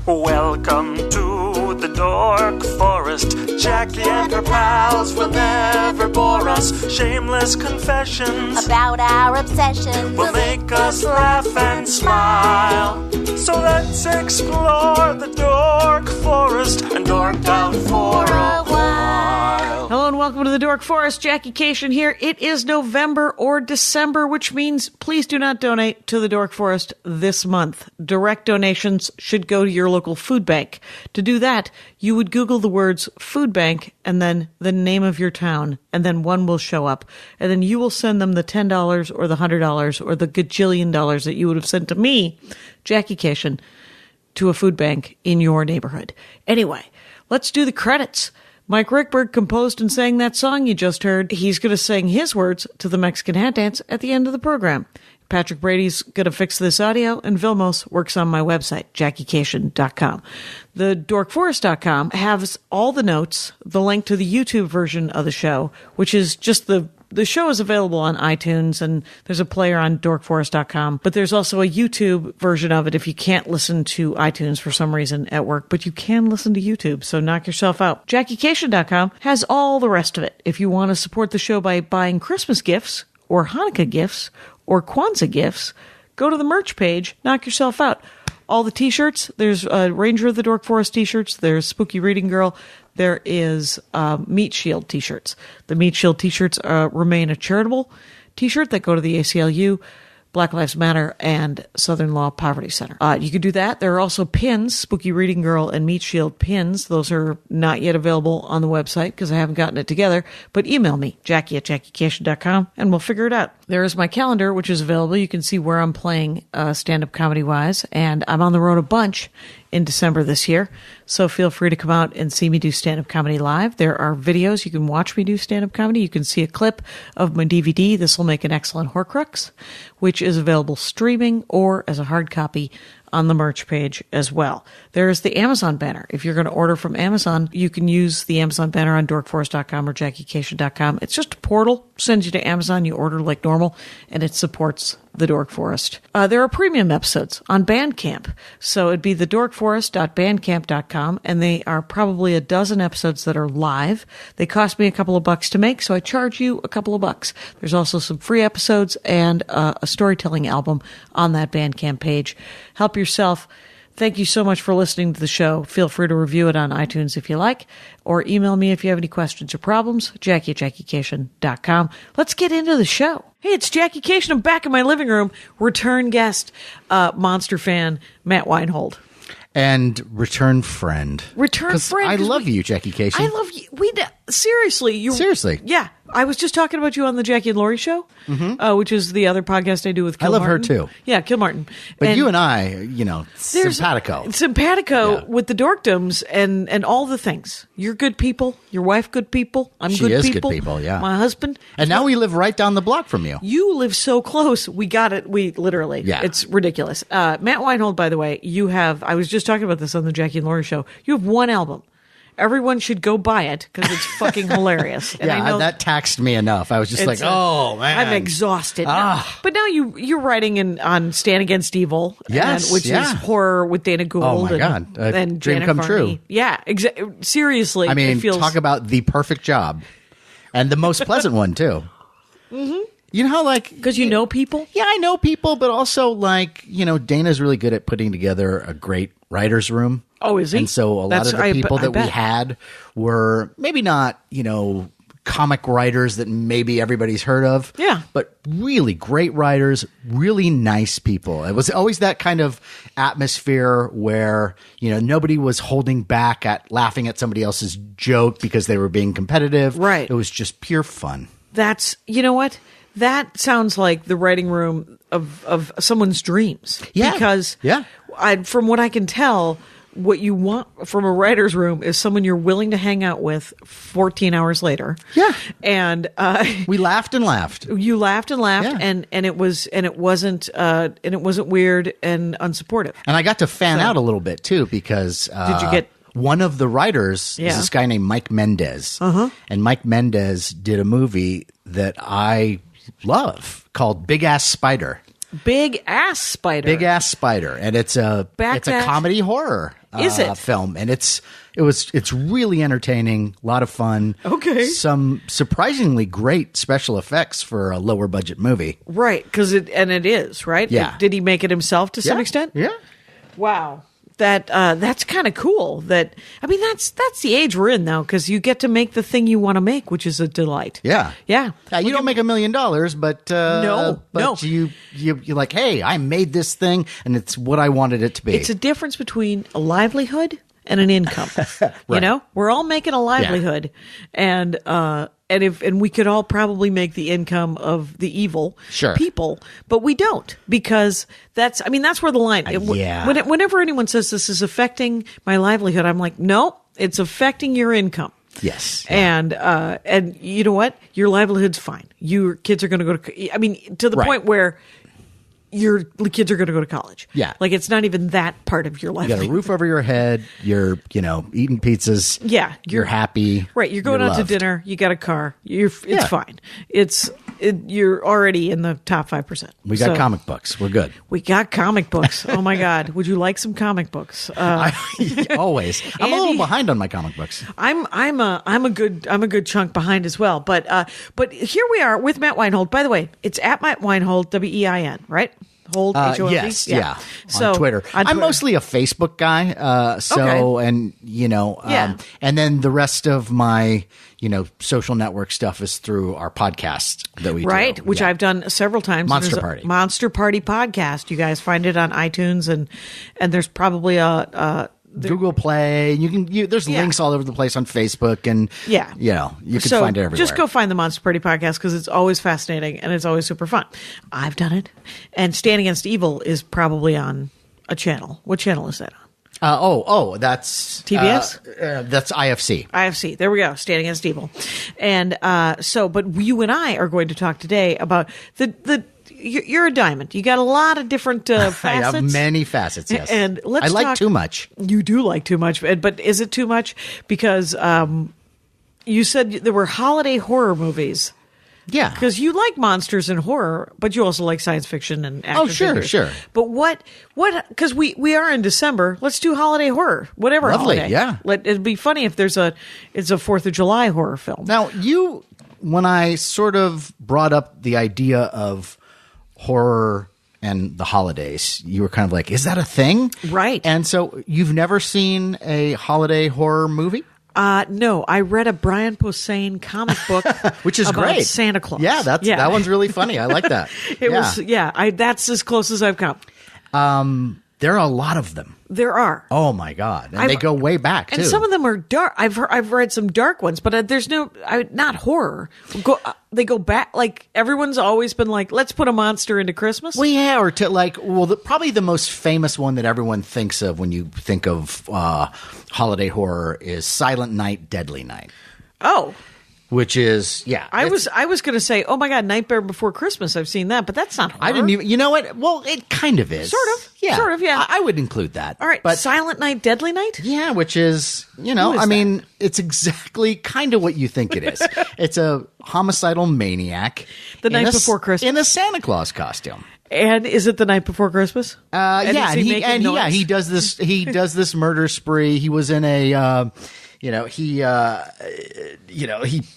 Welcome to the Dork Forest. Jackie and her pals will never bore us. Shameless confessions about our obsession will make us laugh and smile. So let's explore the Dork Forest and dork out for a while. Hello and welcome to the Dork Forest. Jackie Cation here. It is November or December, which means please do not donate to the Dork Forest this month. Direct donations should go to your local food bank. To do that, you would Google the words food bank and then the name of your town, and then one will show up. And then you will send them the $10 or the $100 or the gajillion dollars that you would have sent to me, Jackie Cation, to a food bank in your neighborhood. Anyway, let's do the credits. Mike Rickberg composed and sang that song you just heard. He's going to sing his words to the Mexican hat dance at the end of the program. Patrick Brady's going to fix this audio, and Vilmos works on my website, JackieCation.com. The DorkForest.com has all the notes, the link to the YouTube version of the show, which is just the show is available on iTunes, and there's a player on DorkForest.com, but there's also a YouTube version of it if you can't listen to iTunes for some reason at work, but you can listen to YouTube, so knock yourself out. JackieCation.com has all the rest of it. If you want to support the show by buying Christmas gifts, or Hanukkah gifts, or Kwanzaa gifts, go to the merch page, knock yourself out. All the t-shirts, there's Ranger of the Dork Forest t-shirts, there's Spooky Reading Girl, there is Meat Shield t-shirts. The Meat Shield t-shirts remain a charitable t-shirt that go to the ACLU, Black Lives Matter, and Southern Law Poverty Center. You can do that. There are also pins, Spooky Reading Girl and Meat Shield pins. Those are not yet available on the website because I haven't gotten it together. But email me, Jackie@JackieCation.com, and we'll figure it out. There is my calendar, which is available. You can see where I'm playing stand-up comedy-wise, and I'm on the road a bunch in December this year, so feel free to come out and see me do stand-up comedy live. There are videos. You can watch me do stand-up comedy. You can see a clip of my DVD, This Will Make an Excellent Horcrux, which is available streaming or as a hard copy on the merch page as well. There is the Amazon banner. If you're going to order from Amazon, you can use the Amazon banner on DorkForest.com or JackieCation.com. It's just a portal, sends you to Amazon, you order like normal, and it supports the Dork Forest. There are premium episodes on Bandcamp. So it'd be the dorkforest.bandcamp.com, and they are probably a dozen episodes that are live. They cost me a couple of bucks to make, so I charge you a couple of bucks. There's also some free episodes and a storytelling album on that Bandcamp page. Help yourself. Thank you so much for listening to the show. Feel free to review it on iTunes if you like, or email me if you have any questions or problems, Jackie@JackieCation.com. Let's get into the show. Hey, it's Jackie Cation. I'm back in my living room. Return guest, monster fan, Matt Weinhold. And return friend. Return friend. I love you, Jackie Cation. I love you. Seriously. Seriously. Yeah. I was just talking about you on the Jackie and Laurie show, which is the other podcast I do with Kim Martin. I love her too. Yeah, Kim Martin. But you and I, simpatico. Simpatico with the dorkdoms and all the things. You're good people. Your wife, good people. She good is people. good people, yeah. My husband. And now we live right down the block from you. You live so close. We got it. We literally. Yeah. It's ridiculous. Matt Weinhold, by the way, I was just talking about this on the Jackie and Laurie show. You have one album. Everyone should go buy it because it's fucking hilarious. And yeah, that taxed me enough. I was just like, oh, man. I'm exhausted now. But now you're writing on Stand Against Evil, which is horror with Dana Gould. Oh, my God. And dream Janet come Varney. true. Yeah, seriously. I mean, talk about the perfect job. And the most pleasant one, too. Mm-hmm. You know how, because you know people? Yeah, I know people, but also, Dana's really good at putting together a great writer's room. Oh, is he? And so a lot of the people that we had were maybe not, comic writers that maybe everybody's heard of. Yeah. But really great writers, really nice people. It was always that kind of atmosphere where, nobody was holding back at laughing at somebody else's joke because they were being competitive. Right. It was just pure fun. That's, you know what? That sounds like the writing room of someone's dreams. Yeah. Because from what I can tell, what you want from a writer's room is someone you're willing to hang out with 14 hours later. Yeah. And we laughed and laughed. You laughed and laughed, and it wasn't weird and unsupportive. And I got to fan out a little bit too because did you get one of the writers is this guy named Mike Mendez. And Mike Mendez did a movie that I love called Big Ass Spider. Big Ass Spider. Big Ass Spider, and it's a Backdash. comedy horror Is it? film, and it's really entertaining, a lot of fun. Okay. Some surprisingly great special effects for a lower budget movie. Right, because it is, right? Yeah. Did he make it himself to some extent? Yeah. Wow. That's kind of cool. That's the age we're in now, because you get to make the thing you want to make, which is a delight. Yeah. Yeah. You don't make $1 million, but No. you're like, hey, I made this thing, and it's what I wanted it to be. It's a difference between a livelihood and an income. You know, we're all making a livelihood, and we could all probably make the income of the evil people, but we don't, because that's where the line. Whenever anyone says this is affecting my livelihood, I'm like, no, it's affecting your income. Yes. Yeah. And you know what? Your livelihood's fine. Your kids are going to go to the point where your kids are going to go to college. Yeah. Like, it's not even that part of your life. You got a roof over your head. You're, eating pizzas. Yeah. You're happy. Right. You're going out to dinner. You got a car. It's fine. You're already in the top 5%. We got comic books. We're good. We got comic books. Oh my God. Would you like some comic books? Always. I'm a little behind on my comic books. I'm a good chunk behind as well. But here we are with Matt Weinhold. By the way, it's at Matt Weinhold, Wein, right? Hold, H-O-L-D? Yes, yeah. So, on Twitter. I'm mostly a Facebook guy. Okay. And then the rest of my, social network stuff is through our podcast that we do. Right, which I've done several times. Monster Party. Monster Party podcast. You guys find it on iTunes, and there's probably Google Play. There's links all over the place on Facebook, and you can find it everywhere. Just go find the Monster Party podcast, because it's always fascinating and it's always super fun. I've done it, and Stand Against Evil is probably on a channel. What channel is that on? That's TBS. That's IFC. IFC. There we go. Stand Against Evil, and but you and I are going to talk today about the. You're a diamond. You got a lot of different facets. I have many facets, yes. And I like too much. You do like too much, but is it too much? Because you said there were holiday horror movies. Yeah. Because you like monsters and horror, but you also like science fiction and action figures. Sure. But what, because we are in December, let's do holiday horror, whatever. Lovely, holiday. yeah. It'd be funny if it's a 4th of July horror film. Now, when I sort of brought up the idea of horror and the holidays, you were kind of like, is that a thing? Right. And so you've never seen a holiday horror movie? No, I read a Brian Posehn comic book, which is about great. Santa Claus. Yeah, that one's really funny. I like that. That's as close as I've come. There are a lot of them. There are. Oh my God, and they go way back too. And some of them are dark. I've read some dark ones, but there's not horror. They go back. Like, everyone's always been like, let's put a monster into Christmas. Well, yeah, or to probably the most famous one that everyone thinks of when you think of holiday horror is Silent Night, Deadly Night. Oh. Which is, I was going to say, oh my God, Nightmare Before Christmas. I've seen that, but that's not horror. I didn't even, you know what? Well, it kind of is. Sort of, yeah. I would include that. All right, but Silent Night, Deadly Night? Yeah, which is, it's exactly kind of what you think it is. It's a homicidal maniac. The night before Christmas. In a Santa Claus costume. And is it the night before Christmas? He does this. He does this murder spree. He was in a, he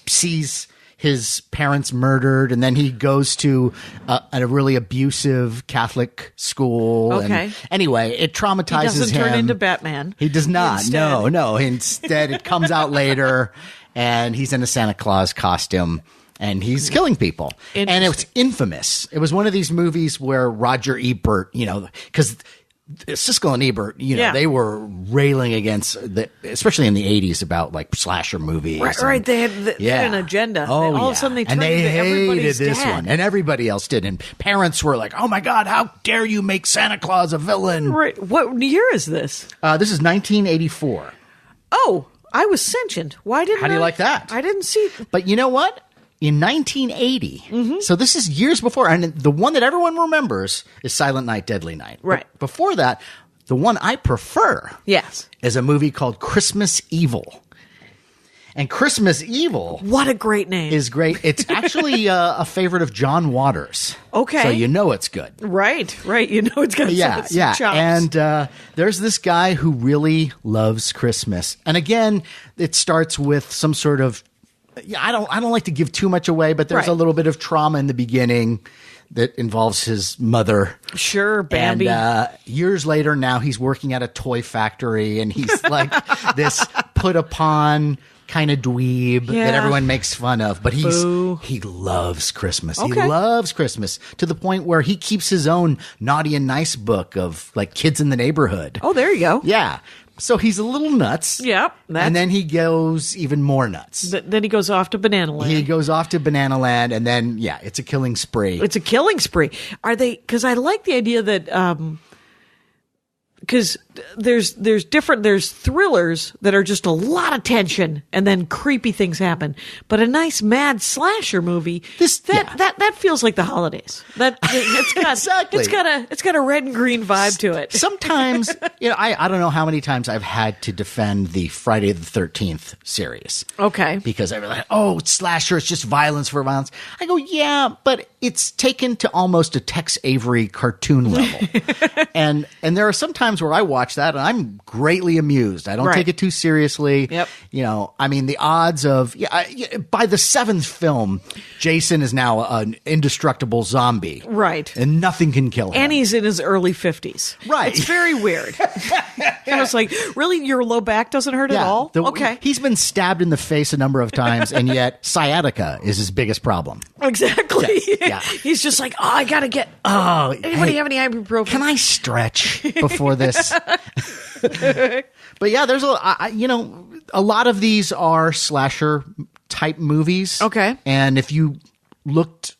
sees his parents murdered, and then he goes to a really abusive Catholic school. Okay. And anyway, it traumatizes him. He doesn't turn into Batman. He does not. No. Instead, it comes out later, and he's in a Santa Claus costume. And he's killing people. And it was infamous. It was one of these movies where Roger Ebert, because Siskel and Ebert, they were railing against, especially in the 80s, about like slasher movies. Right. They had an agenda. Oh, all of a sudden they turned they into hated everybody's this dad. one. And everybody else did. And parents were like, oh my God, how dare you make Santa Claus a villain? Right. What year is this? This is 1984. Oh, I was sentient. Why didn't How do you like that? I didn't see. But you know what? In 1980, so this is years before, and the one that everyone remembers is Silent Night, Deadly Night. Right. But before that, the one I prefer is a movie called Christmas Evil. And Christmas Evil What a great name. is great. It's actually a favorite of John Waters. Okay. So you know it's good. Right. You know it's got some chops. And there's this guy who really loves Christmas. And again, it starts with some sort of I don't like to give too much away, but there's Right. a little bit of trauma in the beginning that involves his mother. Sure, Bambi. And years later, now he's working at a toy factory, and he's like this put upon kind of dweeb Yeah. that everyone makes fun of. But Boo. he loves Christmas. Okay. He loves Christmas to the point where he keeps his own naughty and nice book of like kids in the neighborhood. Oh, there you go. Yeah. So he's a little nuts. Yep. And then he goes even more nuts. Then he goes off to Banana Land. He goes off to Banana Land, and then, it's a killing spree. It's a killing spree. Are they? Because I like the idea that because there's thrillers that are just a lot of tension and then creepy things happen. But a nice mad slasher movie that feels like the holidays. It's got Exactly. It's got a red and green vibe to it. Sometimes, I don't know how many times I've had to defend the Friday the 13th series. Okay. Because I was like, oh, it's slasher, it's just violence for violence. I go, yeah, but it's taken to almost a Tex Avery cartoon level. and there are some times where I watch that and I'm greatly amused. I don't Right. take it too seriously. Yep. I mean, the odds of, by the seventh film, Jason is now an indestructible zombie. Right. And nothing can kill him. And he's in his early 50s. Right. It's very weird. I was like, really? Your low back doesn't hurt at all? Okay. He's been stabbed in the face a number of times, and yet sciatica is his biggest problem. Exactly. Yes. Yeah. He's just like, I got to get. Anybody have any ibuprofen? Can I stretch before this? But yeah, there's a lot of these are slasher type movies. Okay. And if you went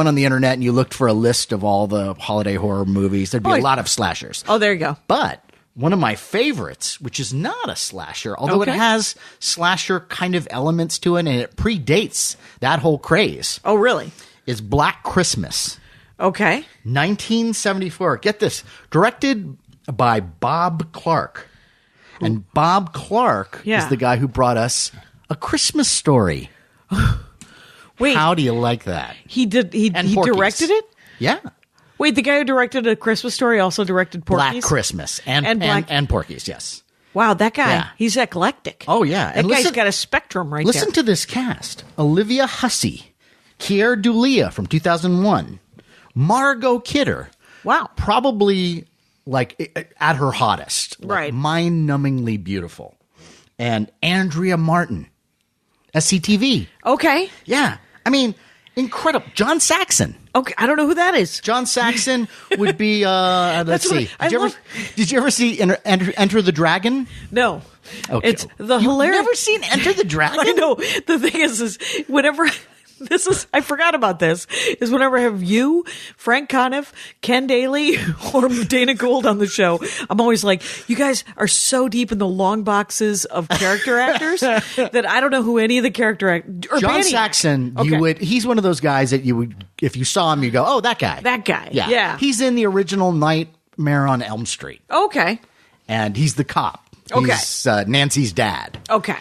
on the internet and you looked for a list of all the holiday horror movies, there'd be a lot of slashers. Oh, there you go. But one of my favorites, which is not a slasher, although Okay. it has slasher kind of elements to it, and it predates that whole craze, Oh, really? is Black Christmas, Okay. 1974. Get this, directed by Bob Clark. And Bob Clark Yeah. is the guy who brought us A Christmas Story. Wait, How do you like that? he did. He And Porky's. directed it. Yeah. Wait, the guy who directed A Christmas Story also directed Porky's? Black Christmas and Porky's, yes. Wow, that guy. Yeah. He's eclectic. Oh, yeah. That And guy's listen- got a spectrum right Listen there. to this cast. Olivia Hussey, Keir Dullea from 2001, Margot Kidder. Wow. Probably like at her hottest. Like, Right. mind-numbingly beautiful. And Andrea Martin, SCTV. Okay. Yeah. I mean, incredible. John Saxon. Okay. I don't know who that is. John Saxon would be, let's That's what see. I love- Did you ever see Enter the Dragon? No. Okay. It's the You've hilarious. never seen Enter the Dragon? I know. The thing is whenever I forgot about this, is whenever I have you, Frank Conniff, Ken Daly, or Dana Gould on the show, I'm always like, you guys are so deep in the long boxes of character actors that I don't know who any of the character actors. John Saxon, he's one of those guys that you would, if you saw him, you go, oh, that guy. That guy. Yeah. Yeah. He's in the original Nightmare on Elm Street, Okay. and he's the cop. Okay. He's Nancy's dad. Okay.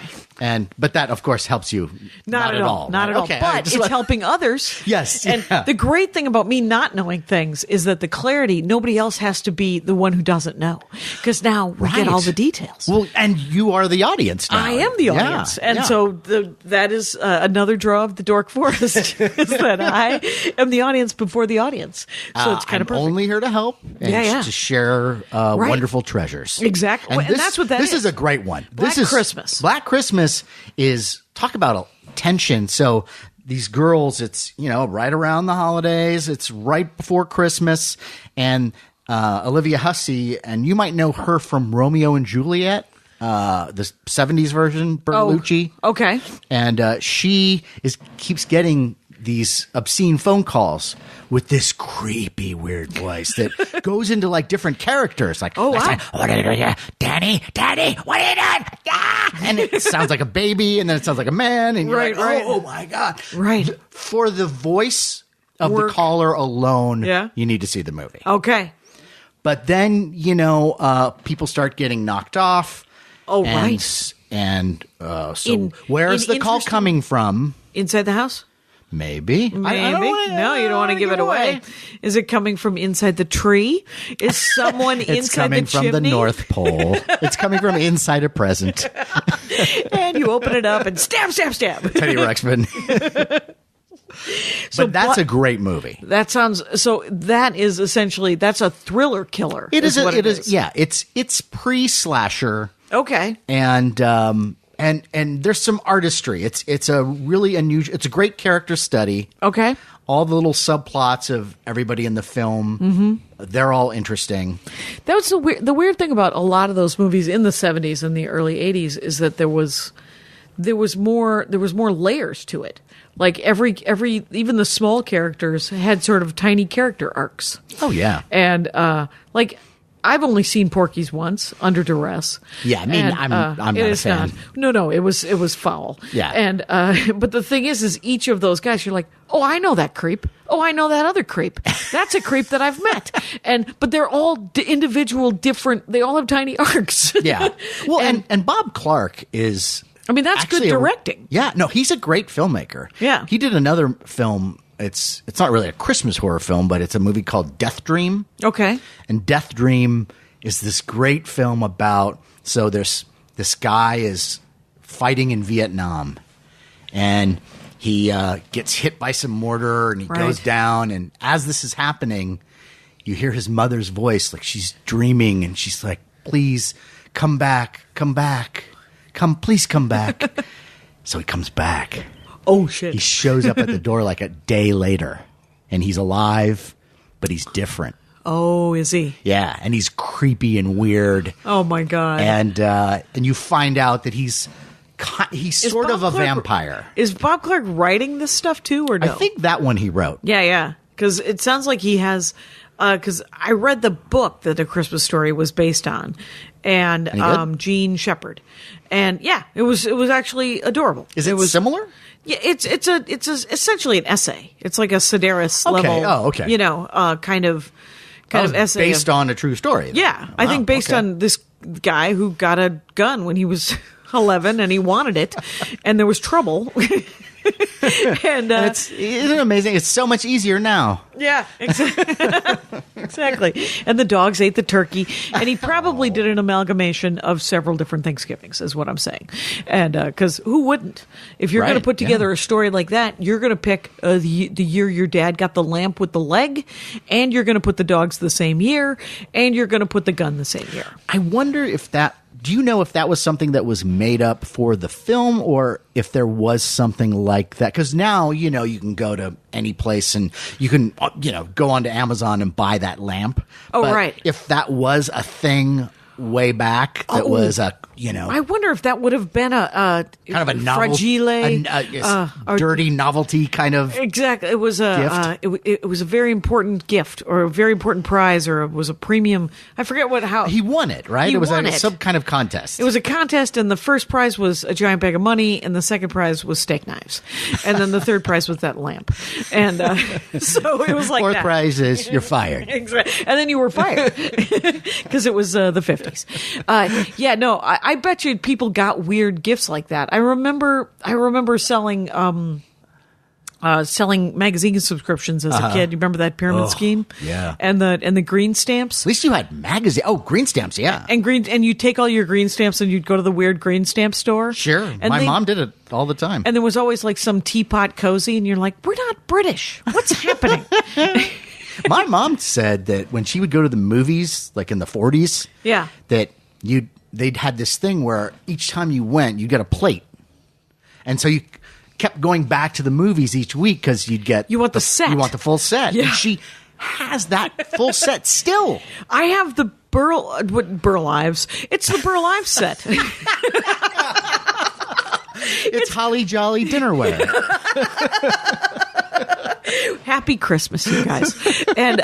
But that, of course, helps you. Not at all. Not at all. Okay, But it's helping others. Yes, And yeah. the great thing about me not knowing things is that the clarity, nobody else has to be the one who doesn't know. Because now we get Right. all the details. Well, and you are the audience now. I am the Yeah, audience. And yeah. so that is another draw of the Dork Forest, is that I am the audience before the audience. So it's kind of I'm perfect. only here to help and Yeah. to share Right. wonderful treasures. Exactly. And that's what that This is. is a great one. Black Christmas. Black Christmas is, talk about a tension. So these girls, it's, right around the holidays. It's right before Christmas. And Olivia Hussey, and you might know her from Romeo and Juliet, the 70s version, Bertolucci. Okay. And she keeps getting these obscene phone calls with this creepy, weird voice that goes into like different characters. Like, Oh, wow. what are you doing? Daddy, what are you doing? Ah! And it sounds like a baby, and then it sounds like a man, and you're Right, like, right. oh my god! Right. For the voice of Work. the caller alone, Yeah. you need to see the movie. Okay. But then people start getting knocked off. Oh, and right. And where's the call coming from? Inside the house? Maybe. Maybe. No, you don't want to give it away. Is it coming from inside the tree? Is someone inside the chimney? It's coming from the North Pole. It's coming from inside a present. And you open it up and stab, stab, stab. Teddy Ruxpin. But that's a great movie. That sounds so. That is essentially that's a thriller killer. It is. What it is. Yeah. It's pre-slasher. Okay. And there's some artistry. It's a really unusual. It's a great character study. Okay. All the little subplots of everybody in the film, they're all interesting. That was the weird thing about a lot of those movies in the 70s and the early 80s is that there was more layers to it. Like every even the small characters had sort of tiny character arcs. Oh yeah. And like I've only seen Porky's once under duress. Yeah, I mean, I'm not a fan. No, it was foul. Yeah. And but the thing is each of those guys, you're like, oh, I know that creep. Oh, I know that other creep. That's a creep that I've met. But they're all individual, different. They all have tiny arcs. Yeah. Well, and Bob Clark is. I mean, that's good directing. He's a great filmmaker. Yeah. He did another film. It's not really a Christmas horror film, but it's a movie called Death Dream. Okay. And Death Dream is this great film about, so this guy is fighting in Vietnam and he gets hit by some mortar and he goes down. And as this is happening, you hear his mother's voice, like she's dreaming and she's like, please come back, please come back. So he comes back. Oh, shit. He shows up at the door like a day later, and he's alive, but he's different. Oh, is he? Yeah, and he's creepy and weird. Oh, my God. And you find out that he's sort of a vampire. Is Bob Clark writing this stuff, too, or no? I think that one he wrote. Yeah, because it sounds like he has... Because I read the book that A Christmas Story was based on, and Gene Shepard, and yeah, it was actually adorable. Is it similar? Yeah, it's essentially an essay. It's like a Sedaris level. Oh, okay. Kind of essay based on a true story. Yeah, I think based on this guy who got a gun when he was 11 and he wanted it, and there was trouble. And isn't it amazing? It's so much easier now. Yeah, exactly. And the dogs ate the turkey, and he probably did an amalgamation of several different Thanksgivings, is what I'm saying. And because who wouldn't? If you're going to put together a story like that, you're going to pick the year your dad got the lamp with the leg, and you're going to put the dogs the same year, and you're going to put the gun the same year. I wonder if that. Do you know if that was something that was made up for the film or if there was something like that? Because now, you can go to any place and you can, go onto Amazon and buy that lamp. Oh, but right. If that was a thing way back, that was a, I wonder if that would have been a kind of a novel, fragile, dirty novelty kind of. Exactly, it was a it was a very important gift or a very important prize or it was a premium. I forget how he won it. Right, it was some kind of contest. It was a contest, and the first prize was a giant bag of money, and the second prize was steak knives, and then the third prize was that lamp, and so it was like fourth that. prize is you're fired. Exactly, and then you were fired because it was the 50s. I bet you people got weird gifts like that. I remember selling magazine subscriptions as a kid. You remember that pyramid scheme? Yeah. And the green stamps. At least you had magazine. Oh, green stamps, yeah. And you take all your green stamps and you'd go to the weird green stamp store. Sure. And my mom did it all the time. And there was always like some teapot cozy, and you're like, we're not British. What's happening? My mom said that when she would go to the movies, like in the 40s, that they'd had this thing where each time you went, you'd get a plate. And so you kept going back to the movies each week because you want the set. You want the full set. Yeah. And she has that full set still. I have the Burl Ives. It's the Burl Ives set. It's holly jolly dinnerware. Happy Christmas, you guys. And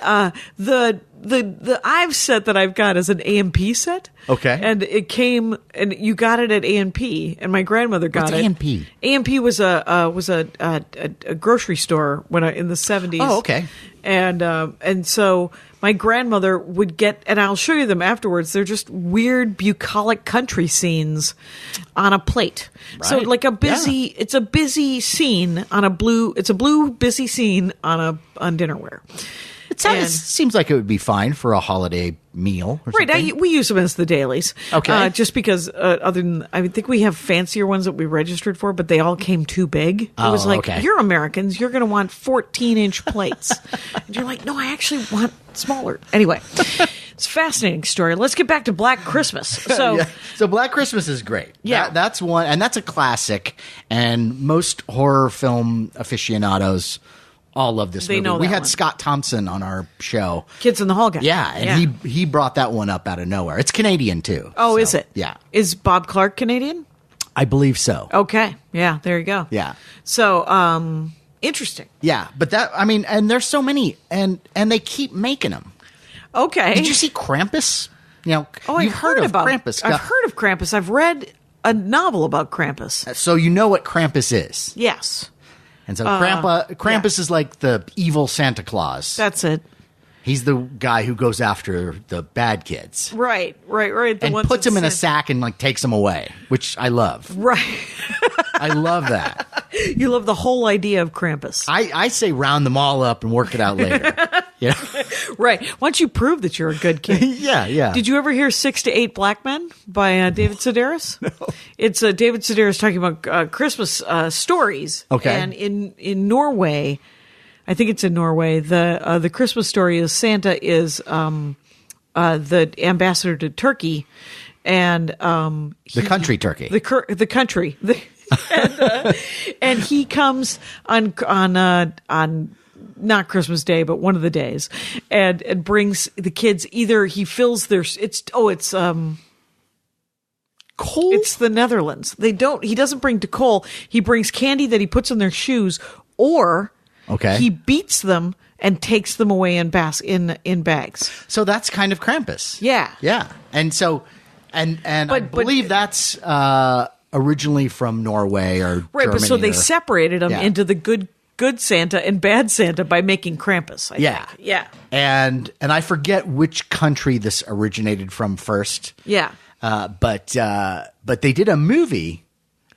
the Ives set that I've got is an A&P set. Okay. And it came, and you got it at A&P, and my grandmother got it. What's A&P? A&P was a grocery store in the 70s. Oh, okay. And so my grandmother would get, and I'll show you them afterwards. They're just weird bucolic country scenes on a plate. Right. So like it's a busy scene on it's a blue busy scene on dinnerware. It seems like it would be fine for a holiday meal. Or Right, something. we use them as the dailies. Okay. Just because, other than, I think we have fancier ones that we registered for, but they all came too big. It was like, okay. You're Americans, you're going to want 14-inch plates. And you're like, no, I actually want smaller. Anyway, it's a fascinating story. Let's get back to Black Christmas. So, So Black Christmas is great. Yeah. That's one, and that's a classic, and most horror film aficionados all love this movie. know We that had one. Scott Thompson on our show. Kids in the Hall guy. Yeah, and he brought that one up out of nowhere. It's Canadian too. Oh, so, is it? Yeah. Is Bob Clark Canadian? I believe so. Okay. Yeah, there you go. Yeah. So, interesting. Yeah, but and there's so many, and they keep making them. Okay. Did you see Krampus? Oh, you've I've heard of about Krampus. I've heard of Krampus. I've read a novel about Krampus. So you know what Krampus is. Yes. And so Krampus is like the evil Santa Claus. That's it. He's the guy who goes after the bad kids. Right. The And ones puts that them in a said- sack and like takes them away, which I love. Right. I love that. You love the whole idea of Krampus. I say round them all up and work it out later. Yeah. Right. Once you prove that you're a good kid. Yeah. Did you ever hear 6 to 8 Black Men by David Sedaris? No. It's David Sedaris talking about Christmas stories. Okay. And in Norway, I think it's in Norway, the Christmas story is Santa is the ambassador to Turkey, and The country turkey. the country. And he comes on not Christmas Day, but one of the days, and brings the kids. Either he fills their Coal? it's the Netherlands. He doesn't bring to coal. He brings candy that he puts in their shoes, or Okay. he beats them and takes them away in bags. So that's kind of Krampus. Yeah. Yeah. And so, and I But- believe that's originally from Norway or Right, Germany. but so they or- separated them Yeah. into the good Santa and bad Santa by making Krampus. I Yeah. think. Yeah. And I forget which country this originated from first. Yeah. But they did a movie,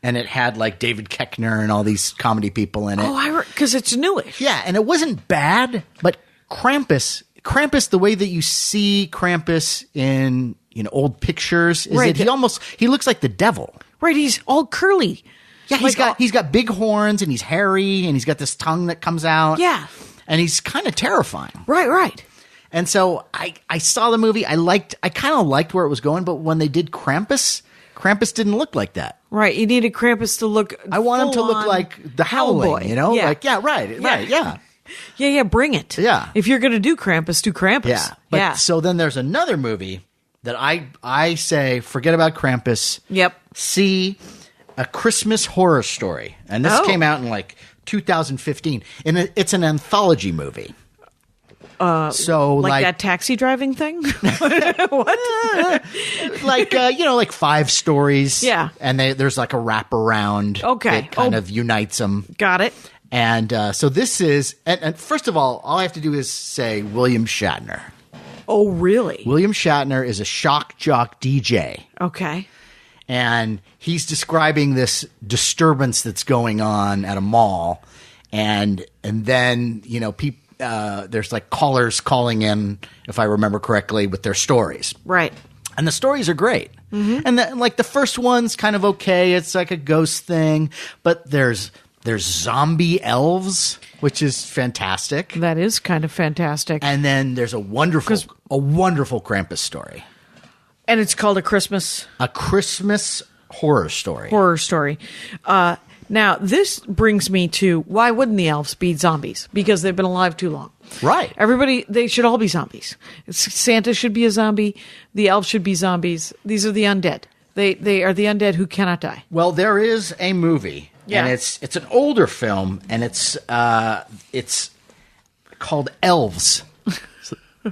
and it had like David Koechner and all these comedy people in it. Oh, because it's newish. Yeah, and it wasn't bad, but Krampus, the way that you see Krampus in old pictures, is Right. that he looks like the devil. Right, he's all curly. Yeah, Like, he's got big horns, and he's hairy, and he's got this tongue that comes out. Yeah. and he's kind of terrifying. Right. And so I saw the movie. I kind of liked where it was going, but when they did Krampus didn't look like that. Right, you needed Krampus to look. I want him to look full-on like the Howling, Hellboy. Yeah. Like, right, yeah. Yeah, bring it. Yeah. If you're going to do Krampus, do Krampus. Yeah. But yeah. so then there's another movie that I say, forget about Krampus. Yep. See A Christmas Horror Story. And this Oh. came out in like 2015. And it's an anthology movie. So like that taxi driving thing? What? like 5 stories. Yeah. And there's like a wraparound. Okay. That kind of unites them. Got it. And so this is, and first of all I have to do is say William Shatner. Oh, really? William Shatner is a shock jock DJ. Okay. And he's describing this disturbance that's going on at a mall. And then, there's like callers calling in, if I remember correctly, with their stories. Right. And the stories are great. Mm-hmm. And the first one's kind of okay. It's like a ghost thing. But there's zombie elves, which is fantastic. That is kind of fantastic. And then there's a wonderful Krampus story. And it's called A Christmas Horror Story. Horror Story. Now, this brings me to, why wouldn't the elves be zombies? Because they've been alive too long. Right. They should all be zombies. Santa should be a zombie. The elves should be zombies. These are the undead. They are the undead who cannot die. Well, there is a movie, Yeah. and it's an older film, and it's called Elves.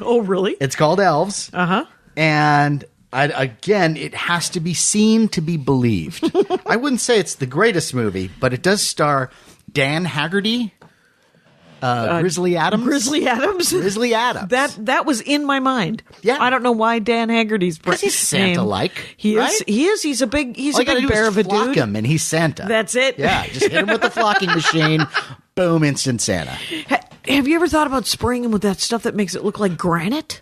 Oh, really? It's called Elves. Uh-huh. And again, it has to be seen to be believed. I wouldn't say it's the greatest movie, but it does star Dan Haggerty. Grizzly Adams. Grizzly Adams. Grizzly Adams. That was in my mind. Yeah. I don't know why Dan Haggerty's Because he's Santa-like. He right? is. He is. He's a big. He's All a you gotta big do bear is of a flock dude. him, and he's Santa. That's it. Yeah, just hit him with the flocking machine. Boom, instant Santa. Have you ever thought about spraying him with that stuff that makes it look like granite?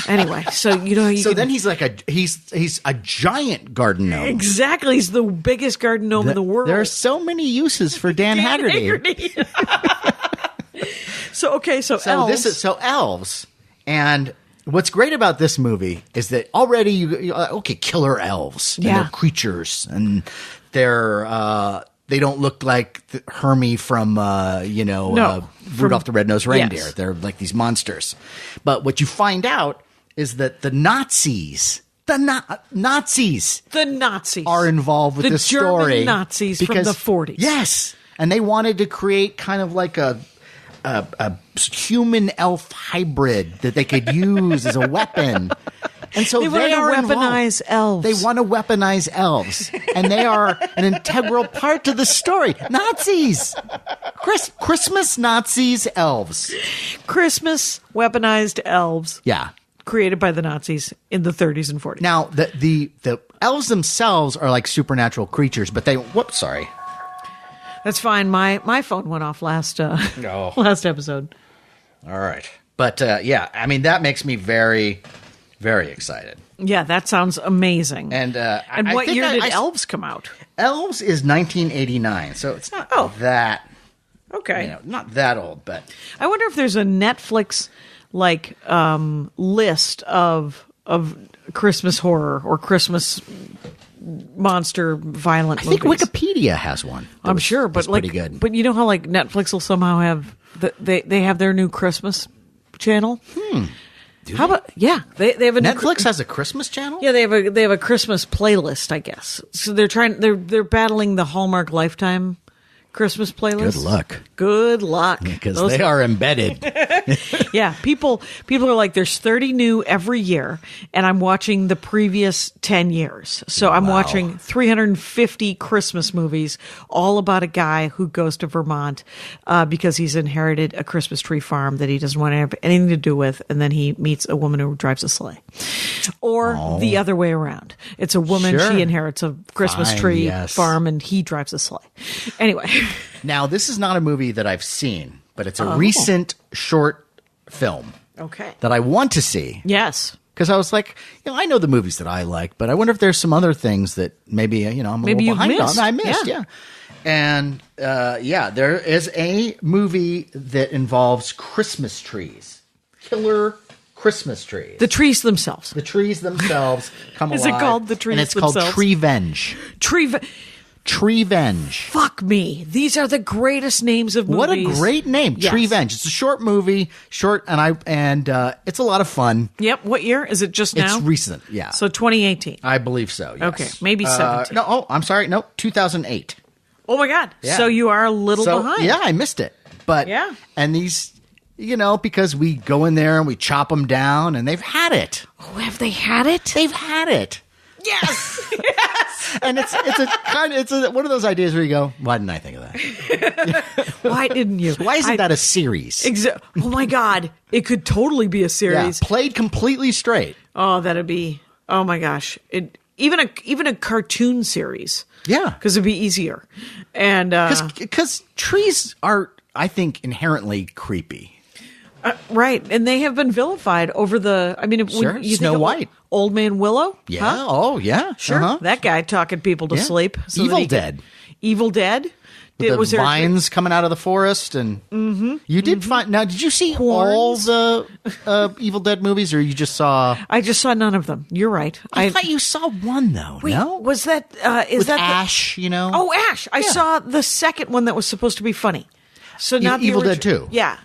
Anyway, so Then he's like he's a giant garden gnome. Exactly. He's the biggest garden gnome in the world. There are so many uses for Dan Haggerty. So elves. Elves, and what's great about this movie is that already killer elves, and Yeah. they're creatures, and they don't look like Hermie from Rudolph the Red-Nosed Reindeer. Yes. They're like these monsters. But what you find out is that the Nazis are involved with this German story. Nazis from the 40s. Yes, and they wanted to create kind of like a human elf hybrid that they could use as a weapon. And so They want to weaponize elves. They want to weaponize elves, and they are an integral part to the story. Nazis, Christmas Nazis, elves. Christmas weaponized elves. Yeah. Created by the Nazis in the 30s and 40s. Now the elves themselves are like supernatural creatures, but sorry. That's fine. My phone went off last episode. All right, but I mean that makes me very, very excited. Yeah, that sounds amazing. And what year did Elves come out? Elves is 1989, so it's not that Okay. not that old, but I wonder if there's a Netflix list of Christmas horror or Christmas monster violent I think movies. Wikipedia has one. I'm sure, but pretty good. But you know how like Netflix will somehow have they have their new Christmas channel. How about they have a Netflix has a Christmas channel? Yeah, they have a Christmas playlist, I guess. So they're battling the Hallmark Lifetime Christmas playlist. Good luck. Because they are embedded. Yeah, people are like, there's 30 new every year, and I'm watching the previous 10 years. So I'm watching 350 Christmas movies, all about a guy who goes to Vermont because he's inherited a Christmas tree farm that he doesn't want to have anything to do with, and then he meets a woman who drives a sleigh. Or the other way around. It's a woman, Sure. she inherits a Christmas tree farm, and he drives a sleigh. Anyway. Now, this is not a movie that I've seen, but it's a recent short film that I want to see. Yes. Because I was like, I know the movies that I like, but I wonder if there's some other things that maybe, I'm a little behind on. I missed, yeah. And, there is a movie that involves Christmas trees. Killer Christmas trees. The trees themselves. The trees themselves come alive. Is it called The Trees Themselves? And it's Themselves? called Treevenge. Fuck me. These are the greatest names of movies. What a great name. Yes. Treevenge. It's a short movie, and it's a lot of fun. Yep. What year? Is it just now? It's recent, yeah. So 2018. I believe so, yes. Okay, maybe 17. I'm sorry. No, 2008. Oh my God. Yeah. So you are a little behind. Yeah, I missed it. But, and these, because we go in there and we chop them down, and they've had it. Oh, have they had it? They've had it. Yes. Yes. And it's one of those ideas where you go, why didn't I think of that? Why didn't you? Why isn't that a series? Oh my God. It could totally be a series. Yeah, played completely straight. Oh, that'd be, oh my gosh. Even a cartoon series. Yeah. Because it'd be easier. And, because trees are, I think, inherently creepy. Right, and they have been vilified over the. I mean, sure. when you Snow think of White, Old Man Willow. Yeah. Huh? Oh, yeah. Sure. That guy talking people to sleep. So Evil Dead. Evil Dead. Was there vines coming out of the forest, and you did find. Now, did you see Horns? all the Evil Dead movies, or you just saw? I just saw none of them. You're right. I thought you saw one though. Wait, no, was that? Is with that Ash? Oh, Ash! I saw the second one that was supposed to be funny. So not the Evil Dead original. 2. Yeah.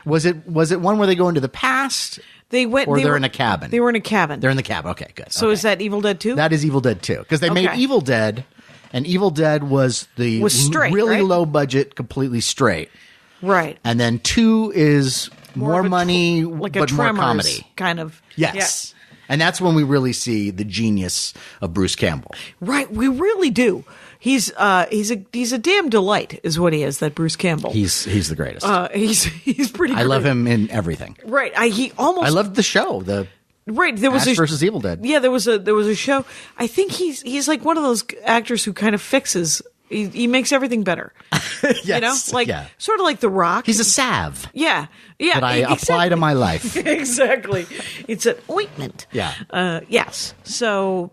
Was it one where they go into the past? They went. Or they're they're in a cabin. They were in a cabin. They're in the cabin. Okay, good. So is that Evil Dead 2? That is Evil Dead 2 because they made Evil Dead, and Evil Dead was straight, really right? low budget, completely straight. Right. And then 2 is more of a money, like but a more Tremors comedy. kind of. Yes. Yeah. And that's when we really see the genius of Bruce Campbell. Right, we really do. He's a damn delight, is what he is. That Bruce Campbell. He's the greatest. He's pretty. I love him in everything. Right, I loved the show. Right, there was Ash versus Evil Dead. Yeah, there was a show. I think he's like one of those actors who kind of fixes. He makes everything better. Yes, you know, like sort of like The Rock. He's a salve. Yeah, that I apply to my life. Exactly, it's an ointment. Yeah. Yes. So.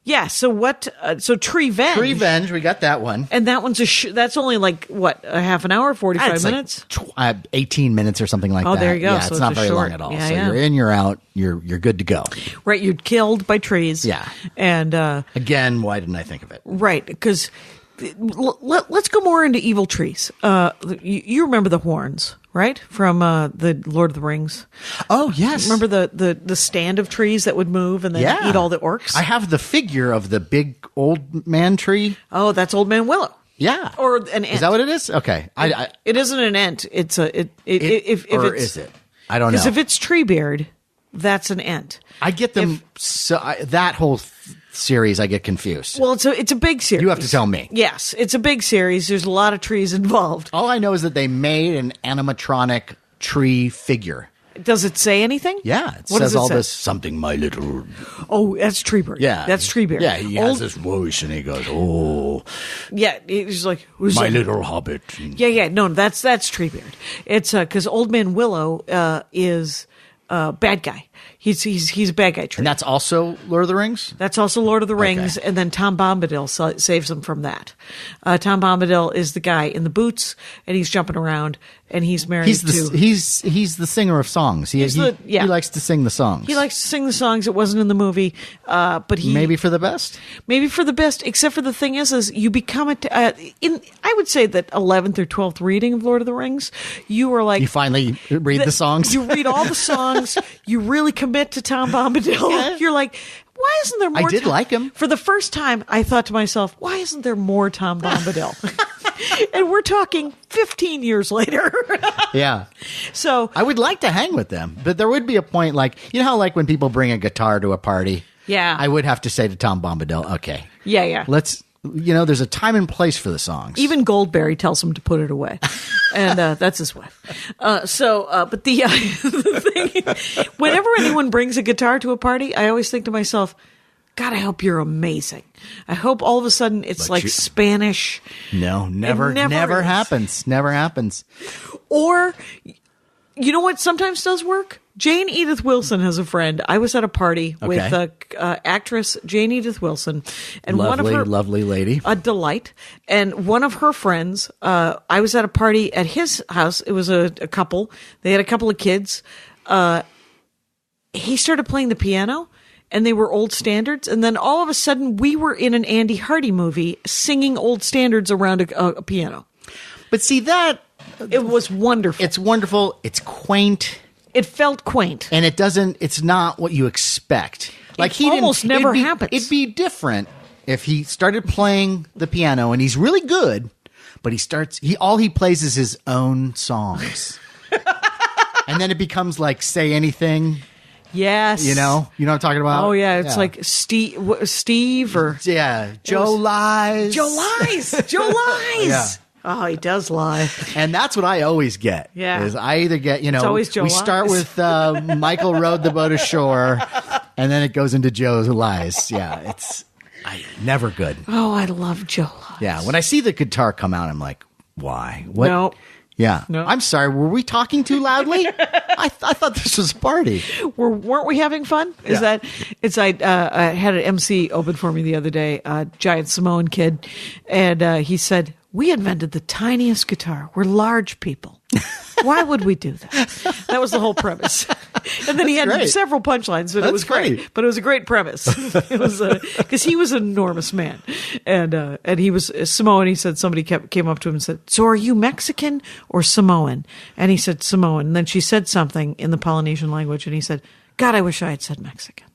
Yeah. So what? So Treevenge. Treevenge. We got that one, and that one's that's only like what, a half an hour, 45 minutes, 18 minutes or something like that. Oh, there you go. Yeah, so it's not very short. long at all. Yeah, so you're in, you're out, you're good to go. Right. You're killed by trees. Yeah. And again, why didn't I think of it? Right, because let's go more into evil trees. You remember the horns, right, from the Lord of the Rings? Oh yes. Remember the stand of trees that would move and then eat all the orcs? I have the figure of the big old man tree. Oh, that's Old Man Willow. Yeah, or an ent. Is that what it is? Okay, it isn't an ent. It's if is it? I don't know. Because if it's Treebeard, that's an ent. I get them. That whole series, I get confused. Well, it's a big series. You have to tell me. Yes, it's a big series. There's a lot of trees involved. All I know is that they made an animatronic tree figure. Does it say anything? Yeah, it what says does it all say? this something, my little. Oh, that's Treebeard. Yeah, that's Treebeard. Yeah, he has this voice, and he goes, "Oh, yeah." He's like, my little hobbit. Yeah. No, that's Treebeard. It's because Old Man Willow is bad guy. He's a bad guy. Tree. And that's also Lord of the Rings? That's also Lord of the Rings, Okay. and then Tom Bombadil saves him from that. Tom Bombadil is the guy in the boots, and he's jumping around, and he's married to... He's the singer of songs. He likes to sing the songs. He likes to sing the songs. It wasn't in the movie, but he... Maybe for the best? Maybe for the best, except for the thing is you become I would say that 11th or 12th reading of Lord of the Rings, you were like... You finally read the songs? You read all the songs. You really commit to Tom Bombadil. Yeah. You're like, why isn't there more? I did like him. For the first time, I thought to myself, why isn't there more Tom Bombadil? And we're talking 15 years later. Yeah. So I would like to hang with them, but there would be a point like, you know how like when people bring a guitar to a party? Yeah. I would have to say to Tom Bombadil, okay. Yeah. There's a time and place for the songs. Even Goldberry tells him to put it away. And that's his wife. But the thing, whenever anyone brings a guitar to a party, I always think to myself, God, I hope you're amazing. I hope all of a sudden it's Spanish. No, never happens. Never happens. Or, you know what sometimes does work? Jane Edith Wilson has a friend. I was at a party with actress Jane Edith Wilson, and lovely lady, a delight. And one of her friends, I was at a party at his house. It was a couple. They had a couple of kids. He started playing the piano, and they were old standards. And then all of a sudden, we were in an Andy Hardy movie singing old standards around a piano. But see that it was wonderful. It's wonderful. It's quaint. It felt quaint. And it's not what you expect. Like it almost never happens. It'd be different if he started playing the piano, and he's really good, but all he plays is his own songs. And then it becomes like Say Anything. Yes. You know what I'm talking about? Oh yeah, it's like Steve or Joe Lies. Joe Lies. Joe Lies. Yeah. Oh, he does lie. And that's what I always get. Yeah. Is I either get, it's always Joe we Lies. start with Michael rowed the boat ashore, and then it goes into Joe's Lies. Yeah, never good. Oh, I love Joe Lies. Yeah, when I see the guitar come out, I'm like, why? What? No. Yeah. No. I'm sorry, were we talking too loudly? I thought this was a party. Weren't we having fun? I had an MC open for me the other day, a giant Samoan kid, and he said, we invented the tiniest guitar. We're large people. Why would we do that? That was the whole premise. And then he had several punchlines, but it was great. But it was a great premise. It was because he was an enormous man, and he was Samoan. He said somebody came up to him and said, "So are you Mexican or Samoan?" And he said Samoan. And then she said something in the Polynesian language, and he said, "God, I wish I had said Mexican.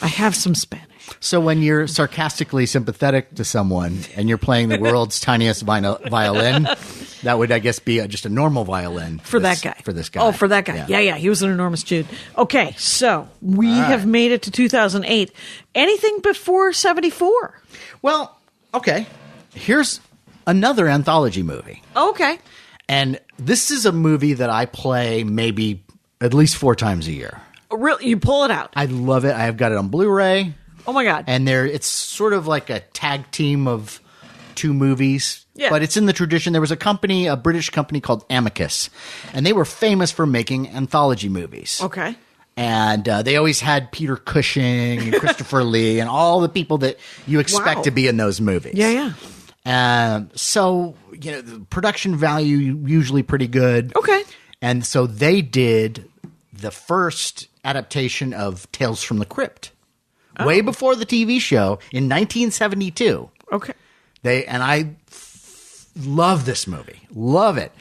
I have some Spanish." So when you're sarcastically sympathetic to someone and you're playing the world's tiniest violin, That would, I guess, be just a normal violin For that guy. For this guy. Oh, for that guy. Yeah. He was an enormous dude. Okay, so we have made it to 2008. Anything before 74? Well, okay. Here's another anthology movie. Okay. And this is a movie that I play maybe at least 4 times a year. Really? You pull it out? I love it. I've got it on Blu-ray. Oh, my God. And it's sort of like a tag team of 2 movies. Yeah. But it's in the tradition. There was a British company called Amicus. And they were famous for making anthology movies. Okay. And they always had Peter Cushing and Christopher Lee and all the people that you expect to be in those movies. Yeah. So, the production value usually pretty good. Okay. And so they did the first adaptation of Tales from the Crypt. Way before the TV show in 1972. Okay. I love this movie. Love it.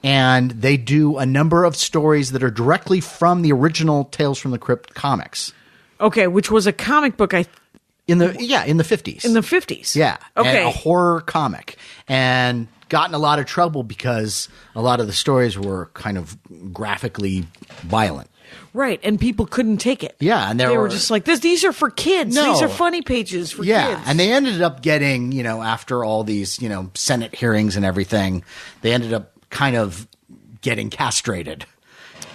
And they do a number of stories that are directly from the original Tales from the Crypt comics. Okay, which was a comic book In the 50s. in the 50s. Yeah. Okay. And a horror comic. And got in a lot of trouble because a lot of the stories were kind of graphically violent. Right, and people couldn't take it. Yeah, and they were just like, these are for kids. No. These are funny pages for kids. Yeah, and they ended up getting, after all these, Senate hearings and everything, they ended up kind of getting castrated.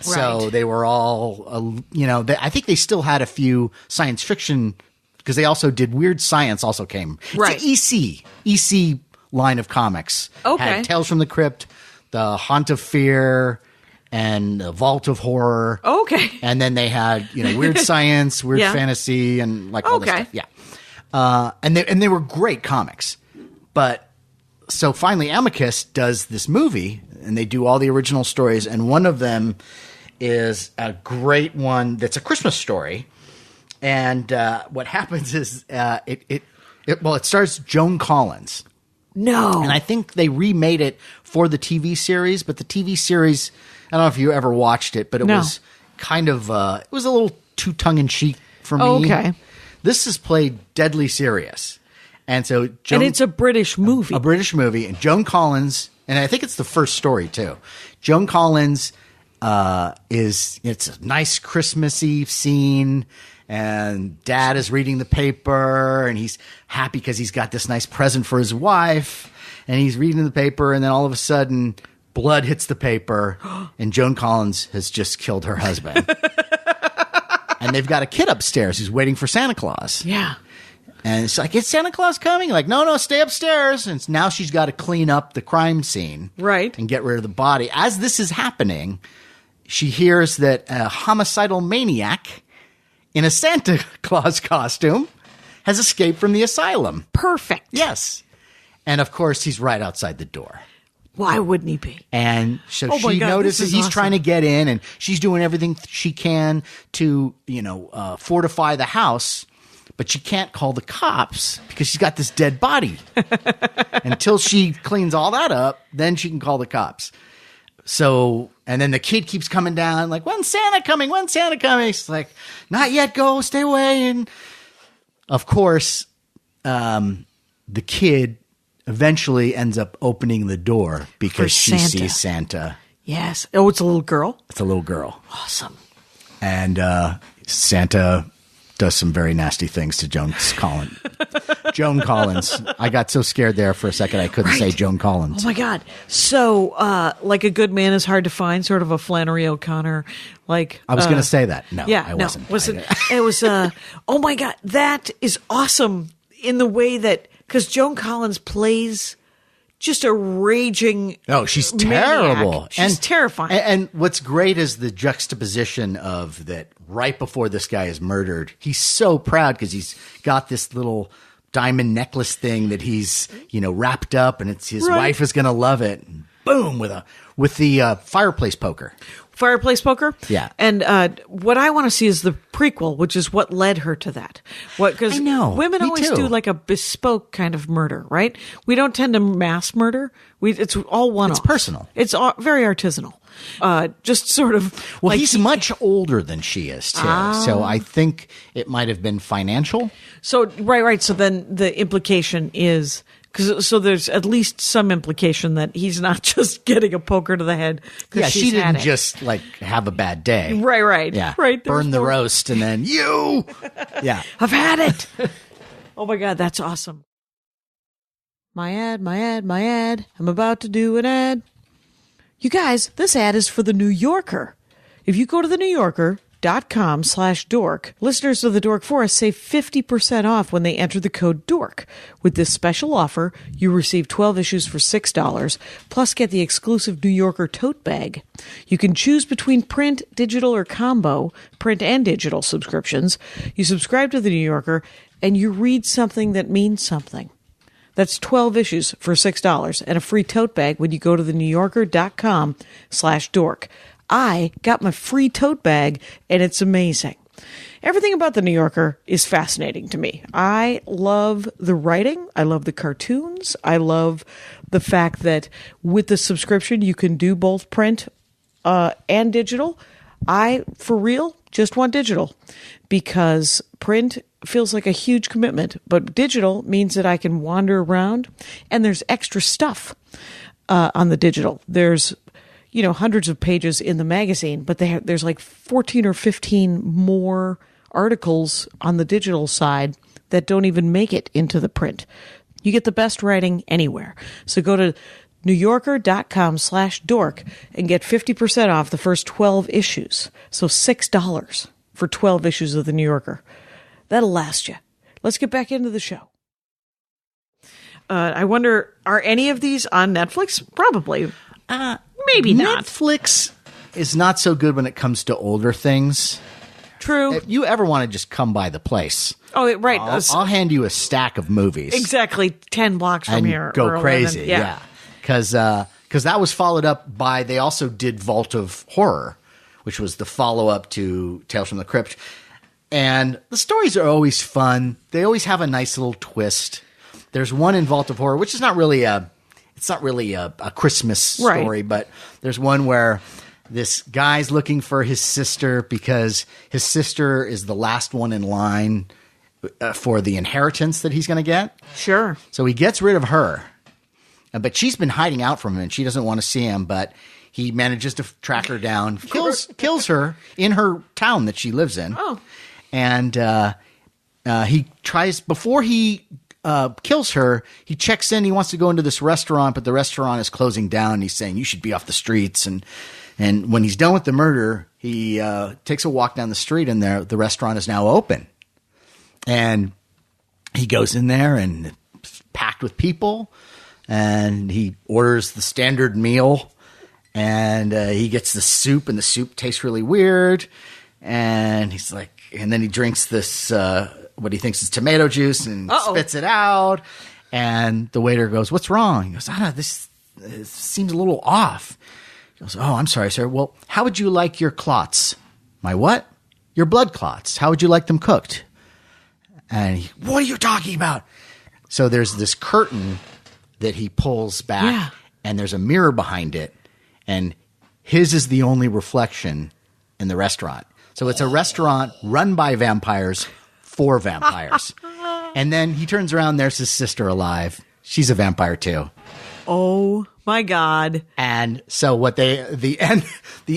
So Right. they were all, I think they still had a few science fiction, because they also did Weird Science also came. Right. It's an EC line of comics. Okay. Had Tales from the Crypt, The Haunt of Fear, and The Vault of Horror. Okay. And then they had, Weird Science, Weird Yeah. Fantasy, and all this Okay. stuff. Yeah. And they were great comics. But so finally Amicus does this movie, and they do all the original stories, and one of them is a great one that's a Christmas story. And what happens is it stars Joan Collins. No. And I think they remade it for the TV series, but the TV series, I don't know if you ever watched it, but it was kind of, it was a little too tongue-in-cheek for me. Okay. This is played deadly serious. And so and it's a British movie. A British movie. And Joan Collins, and I think it's the first story too. Joan Collins it's a nice Christmas Eve scene, and Dad is reading the paper, and he's happy because he's got this nice present for his wife, and he's reading the paper, and then all of a sudden blood hits the paper, and Joan Collins has just killed her husband. And they've got a kid upstairs who's waiting for Santa Claus. Yeah. And it's like, is Santa Claus coming? Like, no, stay upstairs. And now she's got to clean up the crime scene. Right. And get rid of the body. As this is happening, she hears that a homicidal maniac in a Santa Claus costume has escaped from the asylum. Perfect. Yes. And of course, he's right outside the door. Why wouldn't he be? And so Oh my she God, notices this is he's awesome. trying to get in, and she's doing everything she can to, fortify the house. But she can't call the cops because she's got this dead body. Until she cleans all that up, then she can call the cops. So, and then the kid keeps coming down, like, when's Santa coming? When's Santa coming? She's like, not yet, go, stay away. And of course, the kid eventually ends up opening the door because she Santa. sees Santa. Yes. Oh, it's a little girl? It's a little girl. Awesome. And Santa does some very nasty things to Joan Collins. I got so scared there for a second I couldn't say Joan Collins. Oh my God. So, like a good man is hard to find, sort of a Flannery O'Connor, like. I was going to say that. No, Yeah, I wasn't. It was, oh my God, that is awesome in the way that, because Joan Collins plays just a raging. Oh, she's maniac. terrible. She's terrifying. And what's great is the juxtaposition of that right before this guy is murdered. He's so proud because he's got this little diamond necklace thing that he's, wrapped up, and it's his Right. wife is going to love it. Boom, with the fireplace poker. Fireplace poker? Yeah. And what I want to see is the prequel, which is what led her to that. Because I know. women Me always too. do like a bespoke kind of murder, right? We don't tend to mass murder. It's all one-off. It's personal. It's very artisanal. Just sort of. Well, like he's much older than she is, too. So I think it might have been financial. So, right. So then the implication is So there's at least some implication that he's not just getting a poker to the head. Yeah, she didn't it. just like have a bad day. Right. Yeah. Right. Burn the roast and then you. Yeah. I've had it. Oh my God, that's awesome. My ad. I'm about to do an ad. You guys, this ad is for The New Yorker. If you go to thenewyorker.com/dork, listeners of the Dork Forest save 50% off when they enter the code DORK. With this special offer, you receive 12 issues for $6, plus get the exclusive New Yorker tote bag. You can choose between print, digital, or combo, print and digital subscriptions. You subscribe to the New Yorker, and you read something that means something. That's 12 issues for $6 and a free tote bag when you go to thenewyorker.com/dork. I got my free tote bag, and it's amazing. Everything about The New Yorker is fascinating to me. I love the writing. I love the cartoons. I love the fact that with the subscription, you can do both print and digital. I, for real, just want digital because print feels like a huge commitment, but digital means that I can wander around, and there's extra stuff on the digital. There's hundreds of pages in the magazine, but there's like 14 or 15 more articles on the digital side that don't even make it into the print. You get the best writing anywhere. So go to newyorker.com/dork and get 50% off the first 12 issues. So $6 for 12 issues of the New Yorker. That'll last you. Let's get back into the show. I wonder, are any of these on Netflix? Probably. Maybe not. Netflix is not so good when it comes to older things. True. If you ever want to just come by the place, right. I'll hand you a stack of movies. Exactly 10 blocks from and here. go or 11. crazy. Yeah. Because that was followed up by, they also did Vault of Horror, which was the follow-up to Tales from the Crypt. And the stories are always fun. They always have a nice little twist. There's one in Vault of Horror, which is not really a Christmas story, right. But there's one where this guy's looking for his sister because his sister is the last one in line for the inheritance that he's going to get. Sure. So he gets rid of her, but she's been hiding out from him and she doesn't want to see him, but he manages to track her down, kills her in her town that she lives in. Oh. And he tries, before he kills her, he checks in. He wants to go into this restaurant, but the restaurant is closing down. He's saying, you should be off the streets. And when he's done with the murder, he takes a walk down the street, and the restaurant is now open. And he goes in there, and it's packed with people, and he orders the standard meal, and he gets the soup, and the soup tastes really weird. And he's like, and then he drinks this, what he thinks is tomato juice, and spits it out. And the waiter goes, "What's wrong?" He goes, "I don't know, this seems a little off." He goes, "Oh, I'm sorry, sir. Well, how would you like your clots?" "My what?" "Your blood clots. How would you like them cooked?" And "What are you talking about?" So there's this curtain that he pulls back, and there's a mirror behind it, and his is the only reflection in the restaurant. So it's a restaurant run by vampires for vampires. And then he turns around, there's his sister alive. She's a vampire too. Oh my God. And so what the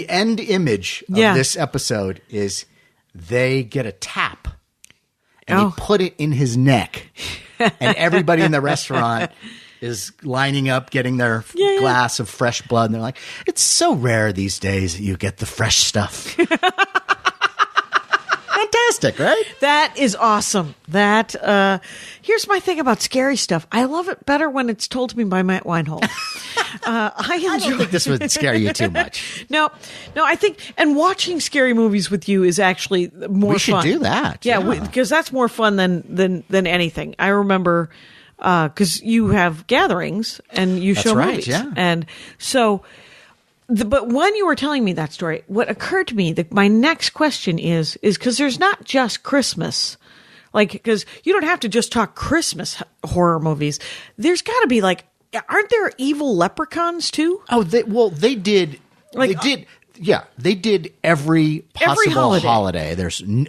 end image of this episode is they get a tap and they put it in his neck. And everybody in the restaurant is lining up, getting their glass of fresh blood. And they're like, it's so rare these days that you get the fresh stuff. Fantastic, right? That is awesome. That here's my thing about scary stuff. I love it better when it's told to me by Matt Weinhold. I don't think this would scare you too much. No, I think, and watching scary movies with you is actually more fun. We should do that. Yeah, because that's more fun than anything. I remember because you have gatherings and you show movies, and so. But when you were telling me that story, what occurred to me, my next question is because there's not just Christmas, like, because you don't have to just talk Christmas horror movies. There's got to be aren't there evil leprechauns too? Oh, they did. Like, Yeah, they did every possible holiday.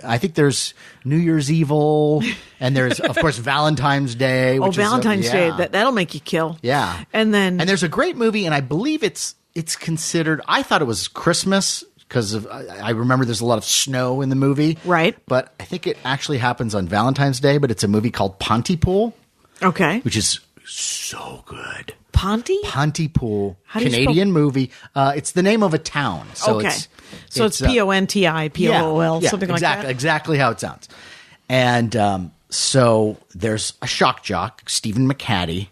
I think there's New Year's Evil, and there's of course Valentine's Day. Which Valentine's Day, that'll make you kill. Yeah, and there's a great movie, and I believe it's considered. I thought it was Christmas because I remember there's a lot of snow in the movie, right? But I think it actually happens on Valentine's Day. But it's a movie called Pontypool, which is so good. Pontypool, Canadian movie. It's the name of a town. So it's Pontypool, something like that. Exactly how it sounds. And so there's a shock jock, Stephen McHattie,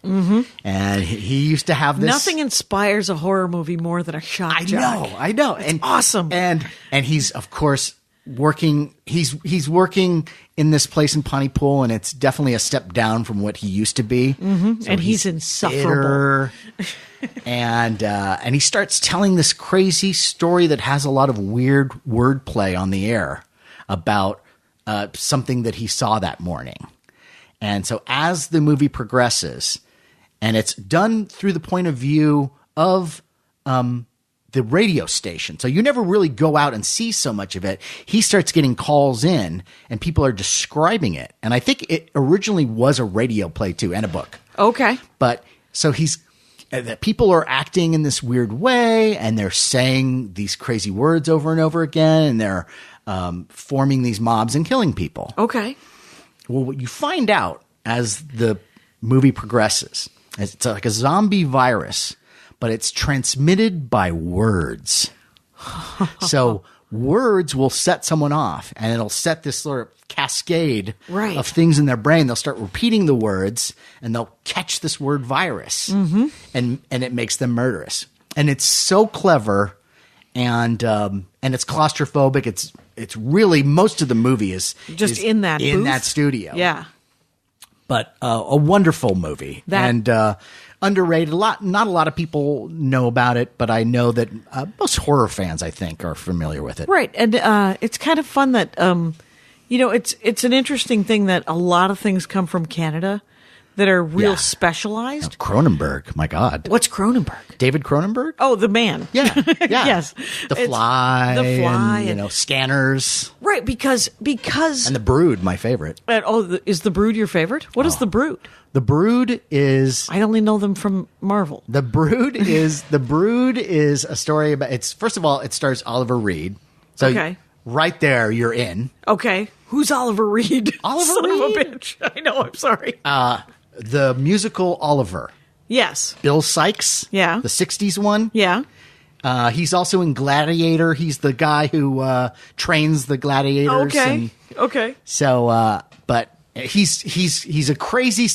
and he used to have this. Nothing inspires a horror movie more than a shock jock. I know. It's awesome. And he's of course working. He's working in this place in Pontypool, and it's definitely a step down from what he used to be. So and he's insufferable. And he starts telling this crazy story that has a lot of weird wordplay on the air about something that he saw that morning. And so as the movie progresses, and it's done through the point of view of the radio station. So you never really go out and see so much of it. He starts getting calls in and people are describing it. And I think it originally was a radio play too and a book. Okay. But so people are acting in this weird way and they're saying these crazy words over and over again. And they're forming these mobs and killing people. Okay. Well, what you find out as the movie progresses, it's like a zombie virus, but it's transmitted by words. So words will set someone off, and it'll set this sort of cascade of things in their brain. They'll start repeating the words, and they'll catch this word virus, and it makes them murderous. And it's so clever, and it's claustrophobic. It's really most of the movie is just in that studio. Yeah, but a wonderful movie and underrated. Not a lot of people know about it, but I know that most horror fans, I think, are familiar with it. Right, and it's kind of fun that it's an interesting thing that a lot of things come from Canada that are real specialized. Cronenberg, my God. What's Cronenberg? David Cronenberg? Oh, the man. Yeah. Yes. The Fly. And, Scanners. Right, because and The Brood, my favorite. Is The Brood your favorite? What is The Brood? The Brood is. I only know them from Marvel. The Brood is a story about. First of all, it stars Oliver Reed. So right there, you're in. Okay, who's Oliver Reed? Oliver Reed, of a bitch. I know. I'm sorry. The musical Oliver. Yes. Bill Sykes. Yeah. The '60s one. Yeah. He's also in Gladiator. He's the guy who trains the gladiators. Okay. So, but he's a crazy.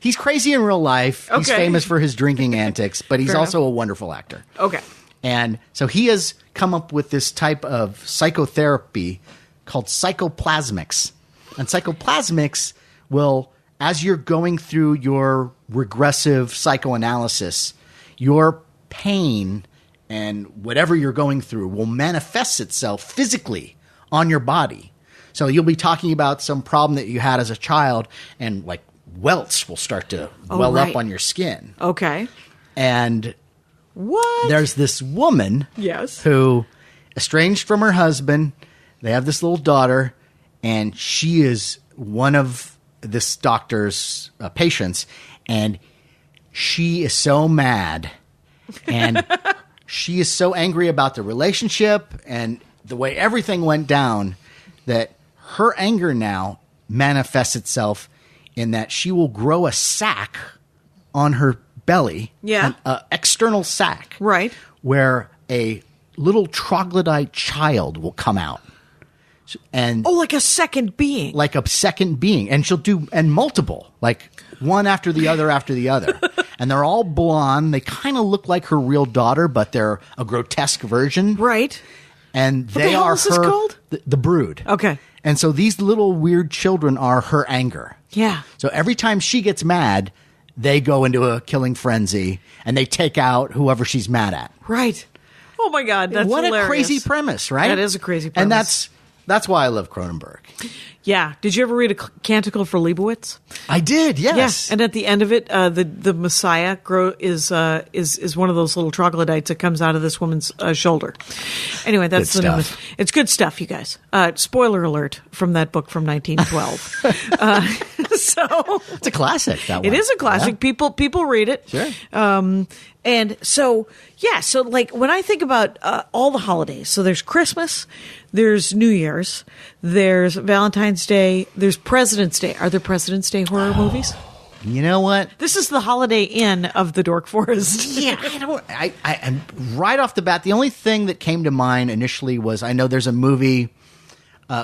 He's crazy in real life. He's famous for his drinking antics, but he's also a wonderful actor. Okay. And so he has come up with this type of psychotherapy called psychoplasmics. And psychoplasmics will, as you're going through your regressive psychoanalysis, your pain and whatever you're going through will manifest itself physically on your body. So you'll be talking about some problem that you had as a child, and like welts will start to well up on your skin. Okay. And what? There's this woman who, estranged from her husband, they have this little daughter, and she is one of this doctor's patients, and she is so mad, and she is so angry about the relationship and the way everything went down that her anger now manifests itself in that she will grow a sack on her belly, an external sack, right, where a little troglodyte child will come out. And like a second being. And she'll do, and multiple, like one after the other after the other. And they're all blonde. They kind of look like her real daughter, but they're a grotesque version. Right. And what the hell is this called? The Brood. Okay. And so these little weird children are her anger. Yeah. So every time she gets mad, they go into a killing frenzy and they take out whoever she's mad at. Right. Oh my God, that's what hilarious. a crazy premise, right? That is a crazy premise. And that's That's why I love Cronenberg. Yeah. Did you ever read a Canticle for Leibowitz? I did, yes. Yeah. And at the end of it, the Messiah is one of those little troglodytes that comes out of this woman's shoulder. Anyway, that's Good the name. stuff. It's good stuff, you guys. Spoiler alert from that book from 1912. So It's a classic, that one. it is a classic. People read it. Sure. And so, yeah, so like when I think about all the holidays, so there's Christmas, there's New Year's, there's Valentine's Day, there's President's Day. Are there President's Day horror movies? You know what? This is the Holiday Inn of the Dork Forest. Yeah, and right off the bat, the only thing that came to mind initially was I know there's a movie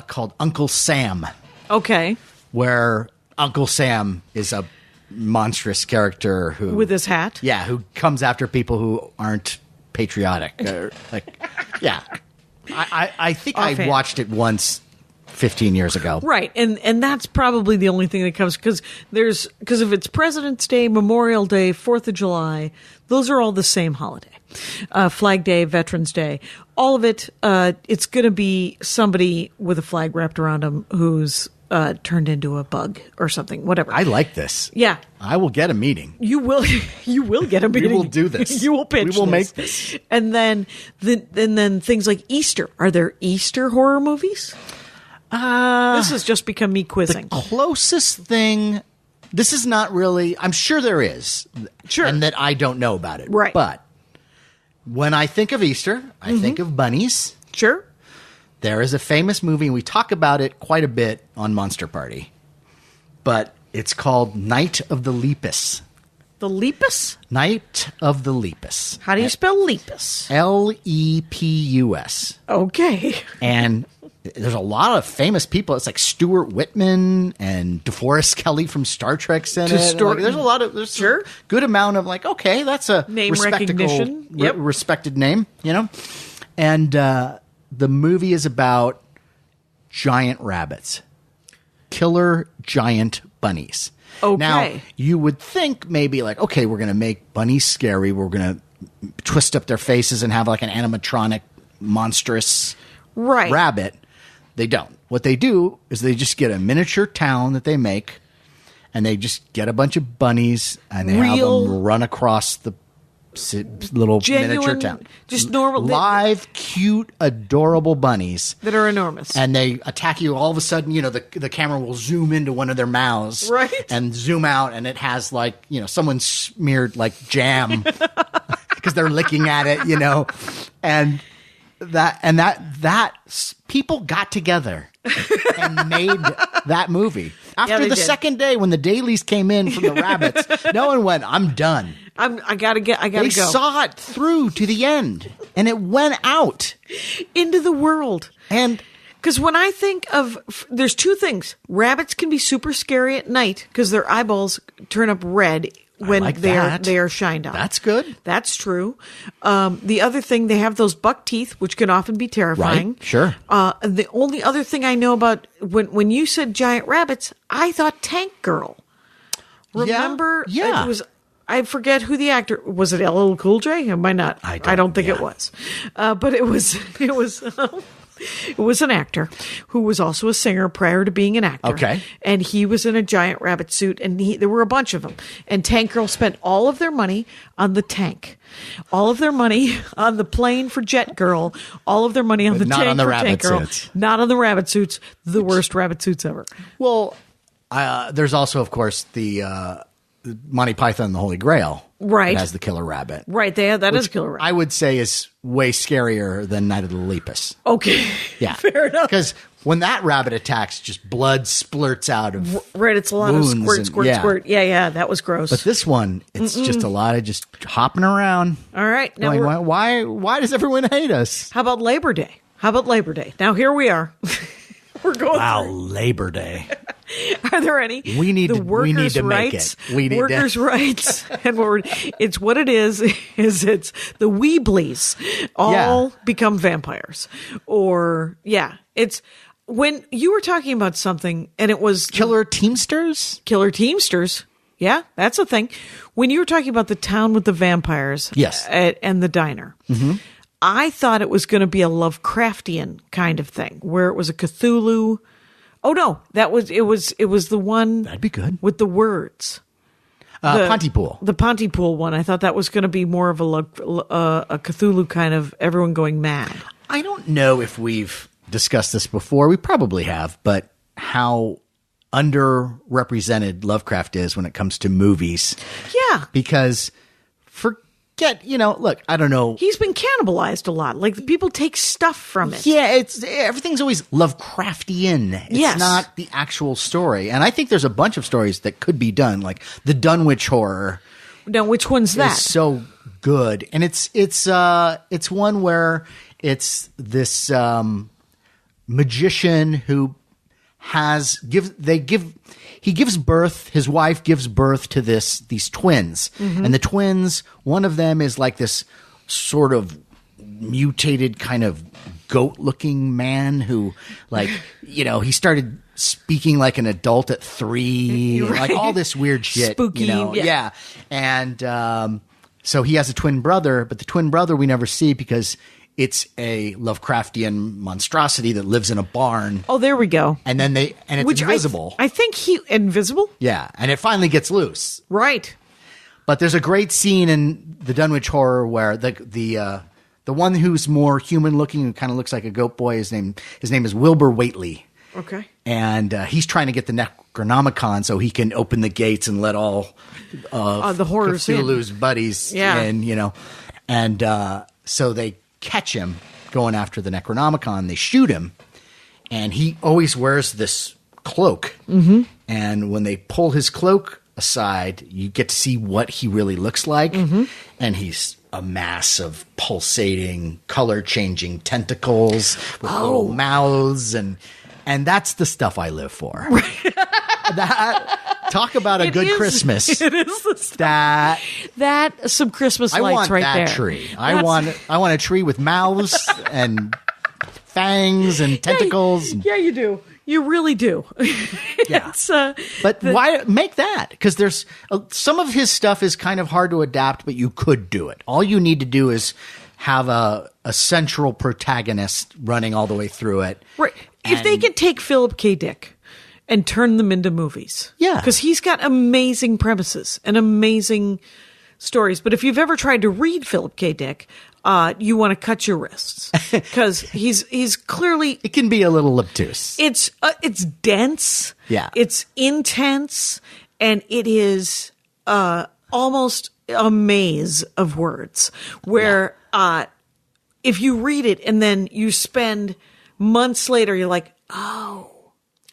called Uncle Sam, Okay. where Uncle Sam is a monstrous character who With his hat. yeah, who comes after people who aren't patriotic. I think I Offhand. watched it once 15 years ago. Right, and that's probably the only thing that comes because if it's President's Day, Memorial Day, 4th of July, those are all the same holiday. Flag Day, Veterans Day, all of it. It's going to be somebody with a flag wrapped around them who's turned into a bug or something. Whatever. I like this. Yeah. I will get a meeting. You will. You will get a meeting. will do this. You will pitch. We will make this. And then things like Easter. Are there Easter horror movies? This has just become me quizzing. Closest thing, this is not really, I'm sure there is. Sure. And that I don't know about it. Right. But when I think of Easter, I think of bunnies. Sure. There is a famous movie, and we talk about it quite a bit on Monster Party. But it's called Night of the Lepus. The Lepus? Night of the Lepus. How do you spell Lepus? Lepus. Okay. And there's a lot of famous people. It's like Stuart Whitman and DeForest Kelly from Star Trek's in it. Like, there's a lot of there's Sure. a good amount of like, okay, that's a Name recognition. Yep. respected name, you know. And the movie is about giant rabbits, killer giant bunnies. Okay. Now you would think maybe like, okay, we're going to make bunnies scary. We're going to twist up their faces and have like an animatronic monstrous Right. rabbit. They don't. What they do is they just get a miniature town that they make, and they just get a bunch of bunnies and they have them run across the little Genuine, miniature town. just normal- live, cute, adorable bunnies. That are enormous. And they attack you. All of a sudden, you know, the camera will zoom into one of their mouths, Right. and zoom out, and it has like, you know, someone smeared like jam because they're licking at it, you know, and that people got together and made that movie. After they the did. second day, when the dailies came in from the rabbits, no one went, I'm done. I gotta They go saw it through to the end, and it went out. into the world. And Because when I think of, there's two things. Rabbits can be super scary at night because their eyeballs turn up red when like they that. are shined on. That's good. That's true. The other thing, they have those buck teeth, which can often be terrifying. Right, sure. The only other thing I know about when you said giant rabbits, I thought Tank Girl. Remember? Yeah. It was. I forget who the actor was. It LL Cool J? Am I not? I don't think yeah. it was. But it was. It was. It was an actor who was also a singer prior to being an actor. Okay. And he was in a giant rabbit suit, and there were a bunch of them. And Tank Girl spent all of their money on the tank, all of their money on the plane for Jet Girl, all of their money on But the not tank on the for rabbit Tank Girl, suits. not on the rabbit suits, the worst rabbit suits ever. Well, there's also, of course, the Monty Python and the Holy Grail. Right. That has the killer rabbit. Right, that is Which killer rabbit. I would say is way scarier than Night of the Lepus. Okay. Yeah. Fair enough. Because when that rabbit attacks, just blood splurts out of. Right, it's a lot of wounds squirt, and- squirt, yeah. squirt. Yeah, that was gross. But this one, it's just a lot of just hopping around. All right. Now Going, why does everyone hate us? how about Labor Day? Now here we are. We're going Labor Day. Are there any? We need the to- workers' we need to make rights, it. We need to- workers' rights, and it's what it is it's the Weeblies all become vampires, or it's when you were talking about something and it was Killer Teamsters? Killer Teamsters. Yeah, that's a thing. When you were talking about the town with the vampires, Yes. and the diner, I thought it was going to be a Lovecraftian kind of thing, where it was a Cthulhu. Oh no, it was the one That'd be good. with the words. Pontypool. The Pontypool one. I thought that was going to be more of a Cthulhu kind of everyone going mad. I don't know if we've discussed this before. We probably have, but how underrepresented Lovecraft is when it comes to movies. Yeah. Because forget, look, I don't know. He's been cannibalized a lot. Like, people take stuff from it. Yeah, everything's always Lovecraftian. It's Yes. not the actual story. And I think there's a bunch of stories that could be done, like the Dunwich Horror. Now, which one's that? Is so good, and it's one where it's this magician who he gives birth. His wife gives birth to these twins, and the twins. One of them is like this sort of mutated kind of goat-looking man who, like, he started speaking like an adult at 3, Right. like all this weird shit. Spooky, yeah. And so he has a twin brother, but the twin brother we never see because it's a Lovecraftian monstrosity that lives in a barn. Oh, there we go. And then it's Which invisible. I think invisible? Yeah, and it finally gets loose. Right. But there's a great scene in the Dunwich Horror where the one who's more human looking, who kind of looks like a goat boy, his name is Wilbur Whately. Okay. And he's trying to get the Necronomicon so he can open the gates and let all the horrors Cthulhu's buddies in, and so they catch him going after the Necronomicon. They shoot him, and he always wears this cloak. Mm-hmm. And when they pull his cloak aside, you get to see what he really looks like. Mm-hmm. And he's a mass of pulsating, color-changing tentacles with little mouths, and that's the stuff I live for. Talk about a good Christmas. It is the stuff. That some Christmas I lights want right that there. tree. I want a tree with mouths and fangs and tentacles. Yeah, you do. You really do. Yeah. But why make that? Because there's some of his stuff is kind of hard to adapt, but you could do it. All you need to do is have a central protagonist running all the way through it. Right. If they could take Philip K. Dick and turn them into movies. Yeah. Because he's got amazing premises and amazing stories. But if you've ever tried to read Philip K. Dick, you want to cut your wrists. Because he's clearly... It can be a little obtuse. It's dense. Yeah. It's intense. And it is almost a maze of words where if you read it and then you spend months later, you're like, oh,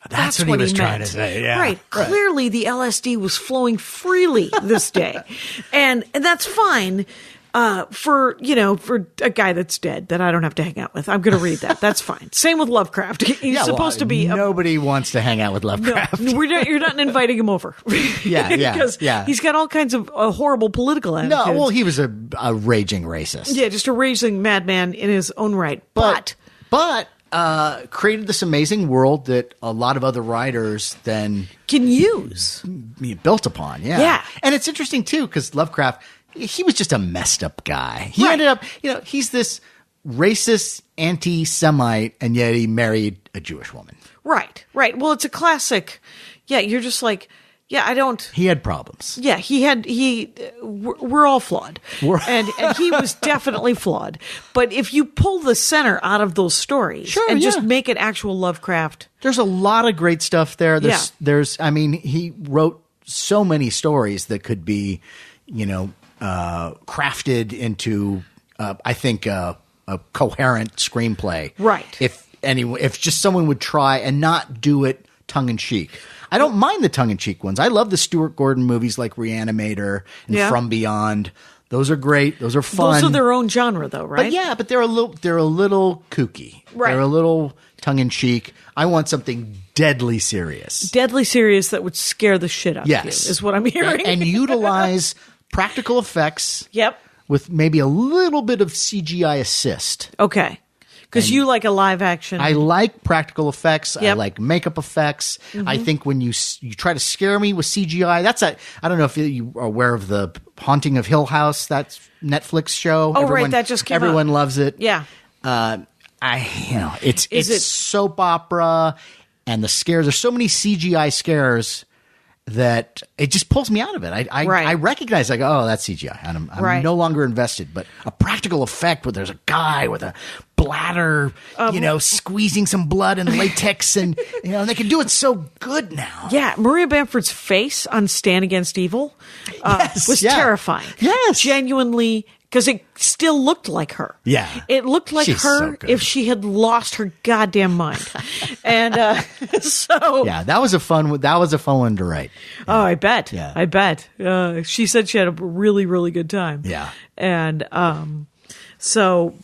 that's what he was trying to say. Yeah. Right. Clearly the LSD was flowing freely this day. and that's fine. For a guy that's dead that I don't have to hang out with. I'm going to read that. That's fine. Same with Lovecraft. He's supposed to be nobody wants to hang out with Lovecraft. No, you're not inviting him over. Yeah. Because he's got all kinds of horrible political attitudes. No, well, he was a raging racist. Yeah, just a raging madman in his own right. But created this amazing world that a lot of other writers then can use, built upon. Yeah. Yeah. And it's interesting too, because Lovecraft, he was just a messed up guy. He ended up, he's this racist anti-Semite, and yet he married a Jewish woman. Right. Well, it's a classic. Yeah, you're just like, yeah, I don't. He had problems. Yeah, we're all flawed. And he was definitely flawed. But if you pull the center out of those stories and just make it actual Lovecraft. There's a lot of great stuff there. He wrote so many stories that could be, crafted into, I think, a coherent screenplay. Right. If just someone would try and not do it tongue in cheek. I don't mind the tongue in cheek ones. I love the Stuart Gordon movies like Reanimator and From Beyond. Those are great. Those are fun. Those are their own genre, though, right? But they're a little kooky. Right. They're a little tongue in cheek. I want something deadly serious. Deadly serious that would scare the shit out of you, is what I'm hearing. And utilize practical effects. Yep. With maybe a little bit of CGI assist. Okay. Because you like a live action. I like practical effects. Yep. I like makeup effects. Mm-hmm. I think when you try to scare me with CGI, I don't know if you are aware of the Haunting of Hill House, that Netflix show. Oh, right, that just came Everyone out. loves it. Yeah. It's soap opera, and the scares. There's so many CGI scares that it just pulls me out of it. I recognize, I go, oh, that's CGI. And I'm no longer invested. But a practical effect where there's a guy with a bladder, squeezing some blood and latex, and they can do it so good now. Yeah, Maria Bamford's face on Stand Against Evil was terrifying. Yes. Genuinely, because it still looked like her. Yeah. It looked like She's her so good. if she had lost her goddamn mind. And so... Yeah, that was a fun one to write. Oh, I bet. Yeah. I bet. She said she had a really, really good time. Yeah. And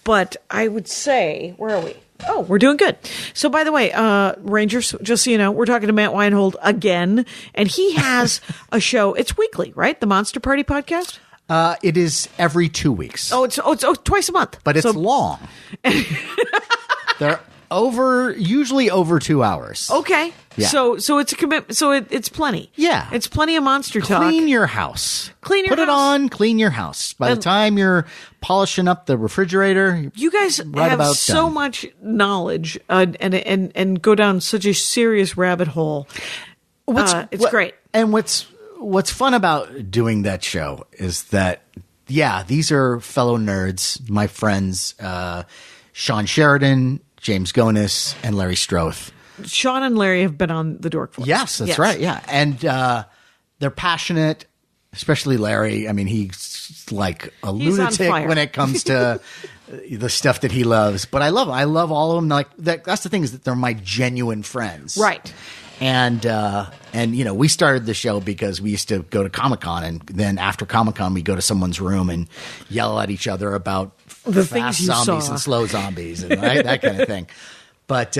but I would say, where are we? Oh, we're doing good. So, by the way, Rangers, just so you know, we're talking to Matt Weinhold again, and he has a show. It's weekly, right? The Monster Party podcast? It is every 2 weeks. Oh, it's twice a month. But it's long. They're usually over 2 hours. Okay. Yeah. So it's a commitment. So it's plenty. Yeah. It's plenty of monster talk. Clean your house. Clean your Put it house. on, clean your house. By the time you're polishing up the refrigerator, You guys right have about so done. much knowledge and go down such a serious rabbit hole. It's great. And what's fun about doing that show is that, these are fellow nerds, my friends, Sean Sheridan, James Gonis, and Larry Stroth. Sean and Larry have been on the Dork Force. Yes, that's right. Yeah. And they're passionate, especially Larry. I mean, he's like a He's on lunatic fire. when it comes to the stuff that he loves. But I love them. I love all of them. Like that's the thing, is that they're my genuine friends. Right. And we started the show because we used to go to Comic-Con, and then after Comic-Con we go to someone's room and yell at each other about The fast things you zombies saw. and slow zombies and that kind of thing. But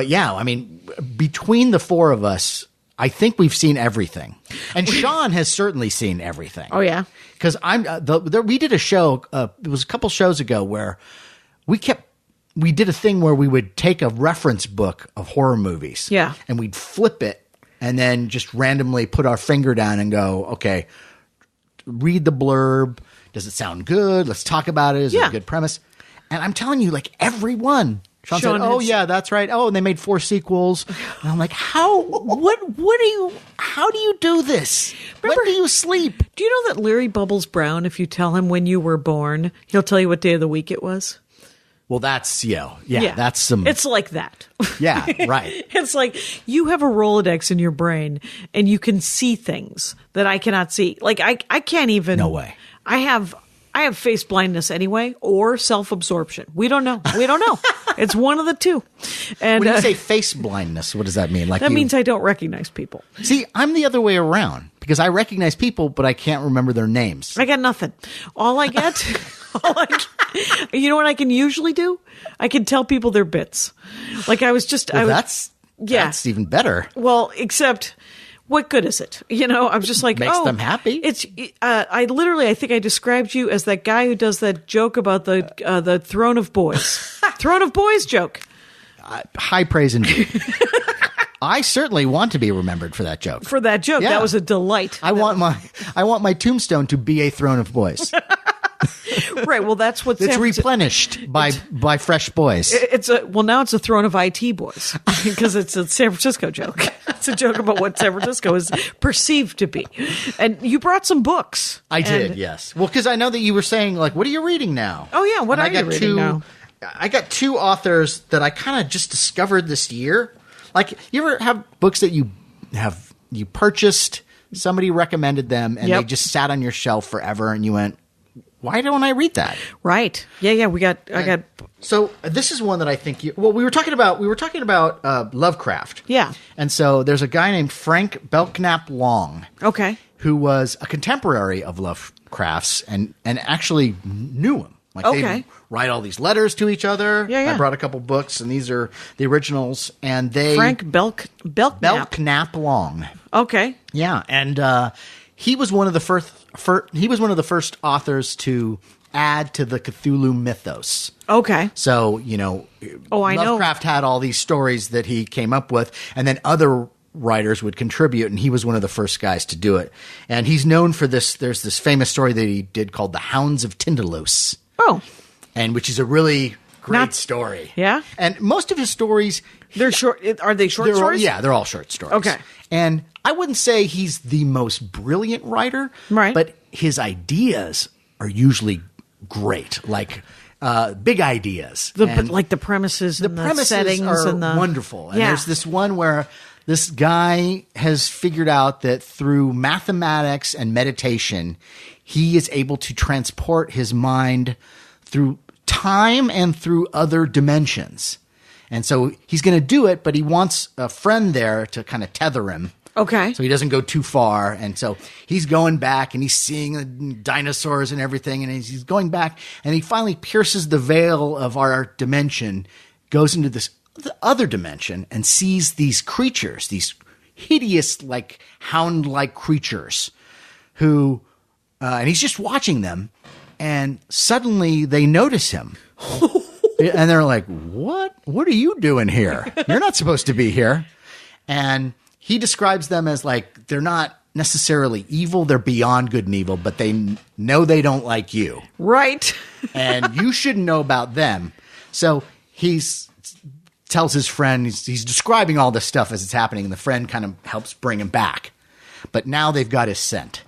yeah, I mean, between the four of us, I think we've seen everything, and Sean has certainly seen everything. Oh yeah, because we did a show. It was a couple shows ago where we did a thing where we would take a reference book of horror movies, and we'd flip it and then just randomly put our finger down and go, okay, read the blurb. Does it sound good? Let's talk about it. Is it a good premise? And I'm telling you, like everyone. Sean said, "Oh yeah, that's right. Oh, and they made 4 sequels." And I'm like, how do you do this? When do you sleep? Do you know that Larry Bubbles Brown, if you tell him when you were born, he'll tell you what day of the week it was? Well, that's that's some. It's like that. Yeah, right. It's like you have a Rolodex in your brain, and you can see things that I cannot see. Like I can't even. No way. I have face blindness anyway, or self-absorption. We don't know. It's one of the two. And When you say face blindness, what does that mean? Like that means I don't recognize people. See, I'm the other way around because I recognize people, but I can't remember their names. I got nothing. All I get, you know what I can usually do? I can tell people their bits. Like I was just, that's even better. Well, except what good is it? I'm just like, Makes them happy. It's, I think I described you as that guy who does that joke about the Throne of Boys. Throne of Boys joke. High praise indeed. I certainly want to be remembered for that joke. Yeah. That was a delight. I want my tombstone to be a Throne of Boys. Right. Well, that's what it's replenished by fresh boys. Now it's a Throne of IT Boys because it's a San Francisco joke. It's a joke about what San Francisco is perceived to be. And you brought some books. I did, yes. Well, because I know that you were saying, like, what are you reading now? Oh, yeah. What are you reading now? I got 2 authors that I kind of just discovered this year. Like, you ever have books that you purchased, somebody recommended them, and they just sat on your shelf forever, and you went, why don't I read that? Right. Yeah. I got. So this is one that I think we were talking about Lovecraft. Yeah. And so there's a guy named Frank Belknap Long. Okay. Who was a contemporary of Lovecraft's and actually knew him. Like they write all these letters to each other. Yeah. I brought a couple books, and these are the originals. And Frank Belknap. Belknap Long. Okay. Yeah, and he was one of the first authors to add to the Cthulhu mythos. Okay. So, I know. Lovecraft had all these stories that he came up with, and then other writers would contribute, and he was one of the first guys to do it. And he's known for this. There's this famous story that he did called The Hounds of Tyndalus. Oh. And which is a really great story. Yeah? And most of his stories... They're short. Are they short stories? Yeah, they're all short stories. Okay. And I wouldn't say he's the most brilliant writer. Right. But his ideas are usually great. Like... big ideas. Like the premises and the settings are and the wonderful. And there's this one where this guy has figured out that through mathematics and meditation, he is able to transport his mind through time and through other dimensions. And so he's going to do it, but he wants a friend there to kind of tether him. Okay. So he doesn't go too far. And so he's going back and he's seeing the dinosaurs and everything. And he's going back and he finally pierces the veil of our dimension, goes into this other dimension and sees these creatures, these hideous, like hound-like creatures who, and he's just watching them. And suddenly they notice him. And they're like, what? What are you doing here? You're not supposed to be here. And he describes them as like, they're not necessarily evil. They're beyond good and evil, but they know they don't like you. Right. And you shouldn't know about them. So tells his friend, he's describing all this stuff as it's happening, and the friend kind of helps bring him back. But now they've got his scent.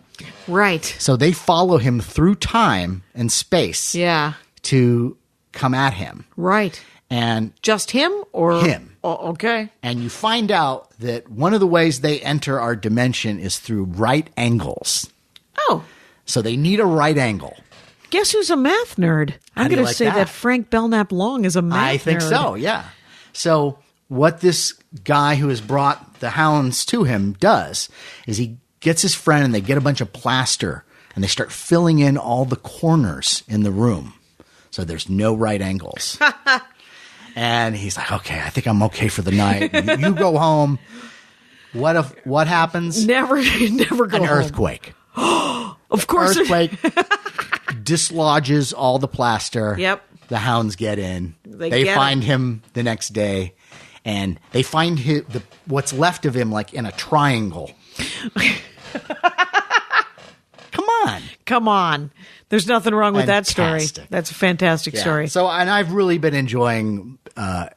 Right. So they follow him through time and space to come at him. Right. And just him or him. Oh, okay. And you find out that one of the ways they enter our dimension is through right angles. Oh. So they need a right angle. Guess who's a math nerd? I'm going to say that Frank Belknap Long is a math nerd. I think so, yeah. So what this guy who has brought the hounds to him does is he gets his friend and they get a bunch of plaster and they start filling in all the corners in the room. So there's no right angles. And he's like, okay, I think I'm okay for the night. You go home. What happens? Never go An home. earthquake. Of course. Earthquake dislodges all the plaster. Yep. The hounds get in. They find him the next day. And they find what's left of him like in a triangle. Come on. There's nothing wrong with that story. Fantastic. That's a fantastic story. So, and I've really been enjoying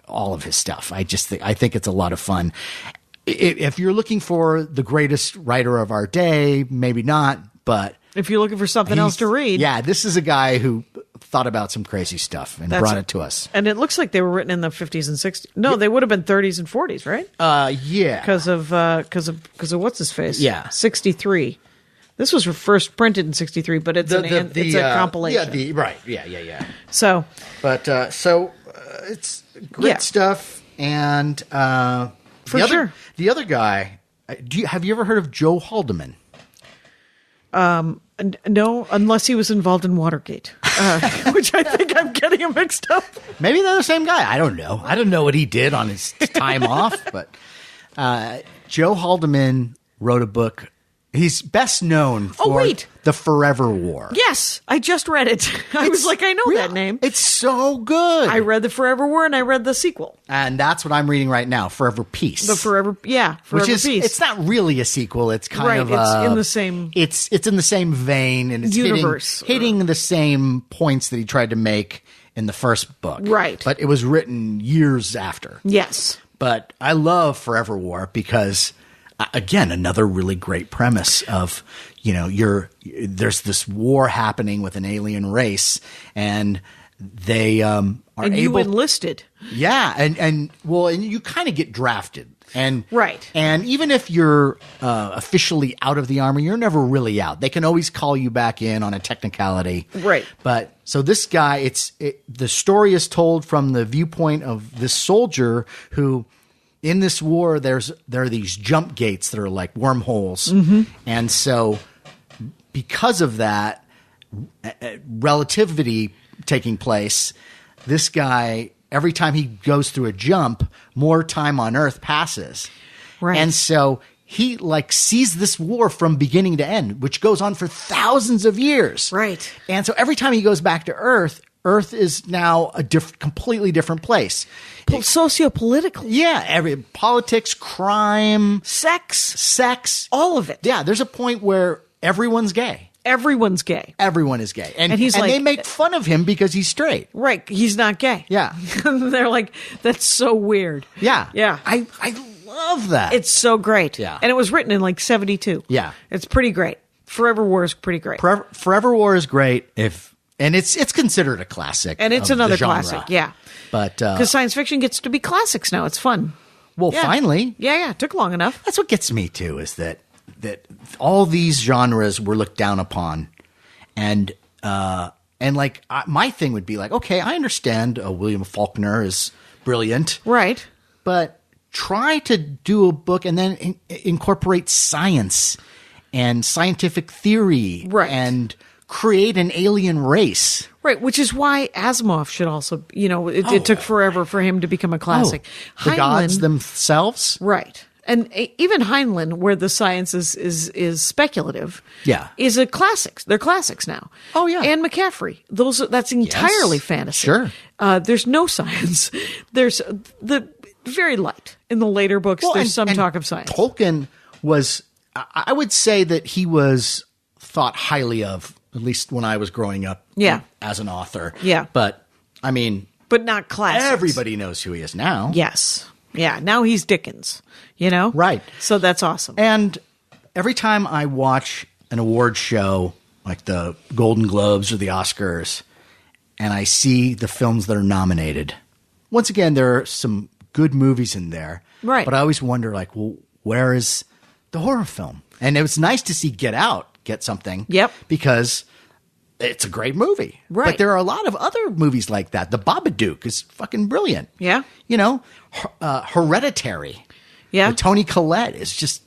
all of his stuff. I think it's a lot of fun. If you're looking for the greatest writer of our day, maybe not, but if you're looking for something else to read. Yeah, this is a guy who thought about some crazy stuff and brought it to us. And it looks like they were written in the 50s and 60s. No, they would have been 30s and 40s, right? Yeah. Because of what's his face? Yeah. 63. This was first printed in 63, but it's a compilation. Yeah, right. Yeah. So, but it's great stuff. And the other guy, have you ever heard of Joe Haldeman? No, unless he was involved in Watergate, which I think I'm getting him mixed up. Maybe they're the same guy. I don't know. I don't know what he did on his time off, but Joe Haldeman wrote a book. He's best known for The Forever War. Yes, I just read it. I was like, I know that name. It's so good. I read The Forever War and I read the sequel. And that's what I'm reading right now, Forever Peace. Forever Peace. It's not really a sequel. It's kind of it's in the same. It's in the same vein and it's universe, hitting the same points that he tried to make in the first book. Right. But it was written years after. Yes. But I love Forever War because, again, another really great premise of, there's this war happening with an alien race and they are able. You enlisted. Yeah. And you kind of get drafted. And right. And even if you're officially out of the Army, you're never really out. They can always call you back in on a technicality. Right. But so this guy, the story is told from the viewpoint of this soldier who, in this war, there are these jump gates that are like wormholes. Mm-hmm. And so because of that relativity taking place, this guy, every time he goes through a jump, more time on Earth passes. Right. And so he sees this war from beginning to end, which goes on for thousands of years. Right. And so every time he goes back to Earth Earth is now a completely different place. Sociopolitical. Yeah, politics, crime, Sex. All of it. Yeah, there's a point where everyone's gay. Everyone's gay. Everyone is gay. And he's like, they make fun of him because he's straight. Right. He's not gay. Yeah. They're like, that's so weird. Yeah. Yeah. I love that. It's so great. Yeah. And it was written in like 72. Yeah. It's pretty great. Forever War is pretty great. Forever War is great and it's considered a classic. And it's of another the genre. classic. Yeah. But because science fiction gets to be classics now. It's fun. Well, Yeah. finally. Yeah. It took long enough. That's what gets me too, is that all these genres were looked down upon. And like my thing would be like, okay, I understand William Faulkner is brilliant. Right. But try to do a book and then incorporate science and scientific theory. Right. And create an alien race. Right, which is why Asimov should also, it took forever for him to become a classic. The gods themselves? Right. And even Heinlein, where the science is speculative, Yeah. is a classics. They're classics now. Oh, yeah. And McCaffrey. That's entirely fantasy. Sure. There's no science. There's the very light in the later books. Well, there's some and talk of science. Tolkien was, I would say that he was thought highly of, at least when I was growing up. Yeah. As an author. Yeah. But I mean, but not classics. everybody knows who he is now. Yes. Yeah. Now he's Dickens. Right. So that's awesome. And every time I watch an award show like the Golden Globes or the Oscars, and I see the films that are nominated, once again, there are some good movies in there. Right. But I always wonder, like, well, where is the horror film? And it was nice to see Get Out get something. Yep. Because it's a great movie. Right. But there are a lot of other movies like that. The Babadook is fucking brilliant. Yeah. Hereditary. Yeah. With Toni Collette is just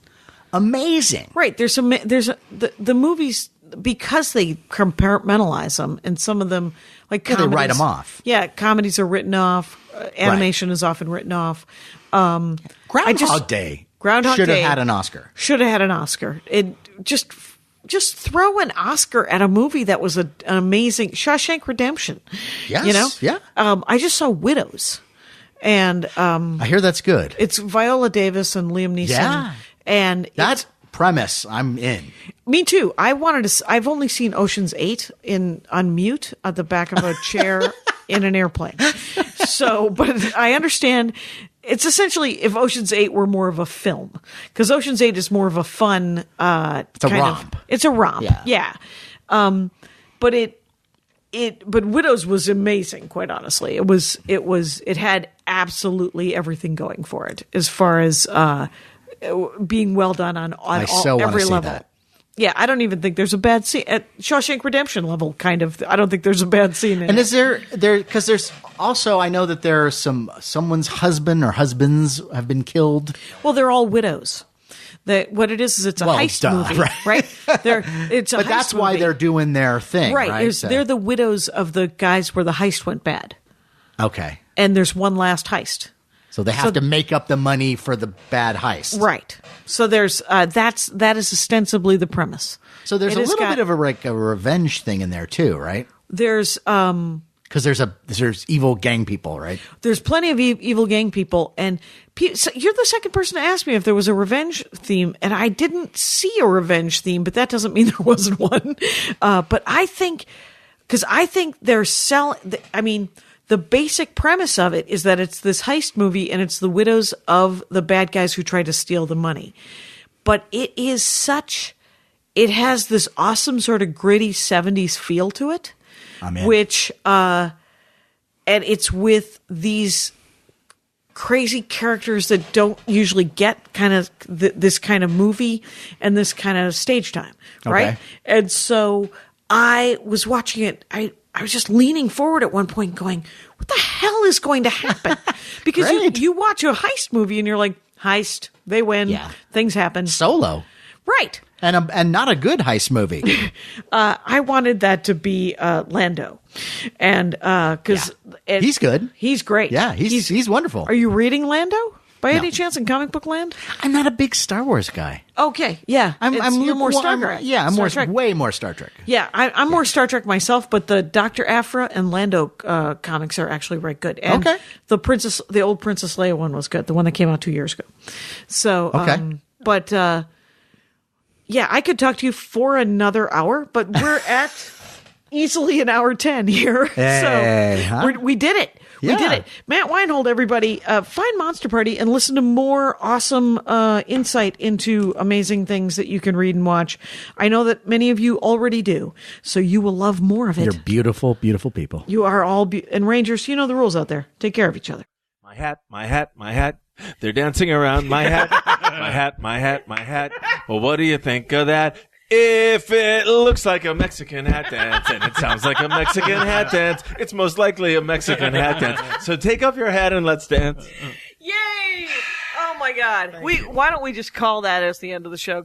amazing. Right. The movies, because they compartmentalize them, and some of them, like Yeah, they comedies, write 'em off. Yeah, comedies are written off. Animation is often written off. Groundhog Day should have had an Oscar. Should have had an Oscar. It just throw an Oscar at a movie that was an amazing Shawshank Redemption. Yes. Yeah. I just saw Widows, and I hear that's good. it's Viola Davis and Liam Neeson. Yeah. And That premise, I'm in. me too. I've only seen Ocean's 8 on mute at the back of a chair in an airplane. So, but I understand it's essentially if Ocean's 8 were more of a film, because Ocean's 8 is more of a fun, It's a romp. It's a romp. Yeah. But Widows was amazing, quite honestly. It had absolutely everything going for it as far as, being well done on every level. That. Yeah, I don't even think there's a bad scene at Shawshank Redemption level. Kind of, I don't think there's a bad scene. And is there because there's also, I know that there are someone's husband or husbands have been killed. Well, they're all widows. What it is it's a heist movie, right? It's a but heist that's why movie. they're doing their thing, right? They're the widows of the guys where the heist went bad. Okay. And there's one last heist. So they have to make up the money for the bad heist. Right. So there's that is ostensibly the premise. So there's a little bit of a revenge thing in there too, right? There's because there's evil gang people, right? There's plenty of evil gang people, and so you're the second person to ask me if there was a revenge theme, and I didn't see a revenge theme, but that doesn't mean there wasn't one. But I think they're selling. I mean, the basic premise of it is that it's this heist movie, and it's the widows of the bad guys who try to steal the money. But it has this awesome sort of gritty 70s feel to it. I'm in. Which, and it's with these crazy characters that don't usually get kind of this kind of movie and this kind of stage time, right? Okay. And so I was watching it. I was just leaning forward at one point going, what the hell is going to happen? Because you watch a heist movie and you're like, heist, they win, things happen. Solo. Right. And not a good heist movie. I wanted that to be Lando, and because he's good. he's great. Yeah, he's wonderful. Are you reading Lando? By any chance in comic book land? I'm not a big Star Wars guy. Okay, yeah. You're more Star Trek. I'm way more Star Trek. Yeah, I'm more Star Trek myself, but the Dr. Aphra and Lando comics are actually very good. And the old Princess Leia one was good, the one that came out 2 years ago. So, yeah, I could talk to you for another hour, but we're at easily an hour 10 here. Hey, so we did it. We did it. Matt Weinhold, everybody, find Monster Party and listen to more awesome insight into amazing things that you can read and watch. I know that many of you already do, so you will love more of it. You're beautiful, beautiful people. You are all and Rangers, you know the rules out there. Take care of each other. My hat, my hat, my hat. They're dancing around my hat. My hat, my hat, my hat. Well, what do you think of that? If it looks like a Mexican hat dance and it sounds like a Mexican hat dance, it's most likely a Mexican hat dance. So take off your hat and let's dance. Yay! Oh my God. Why don't we just call that as the end of the show?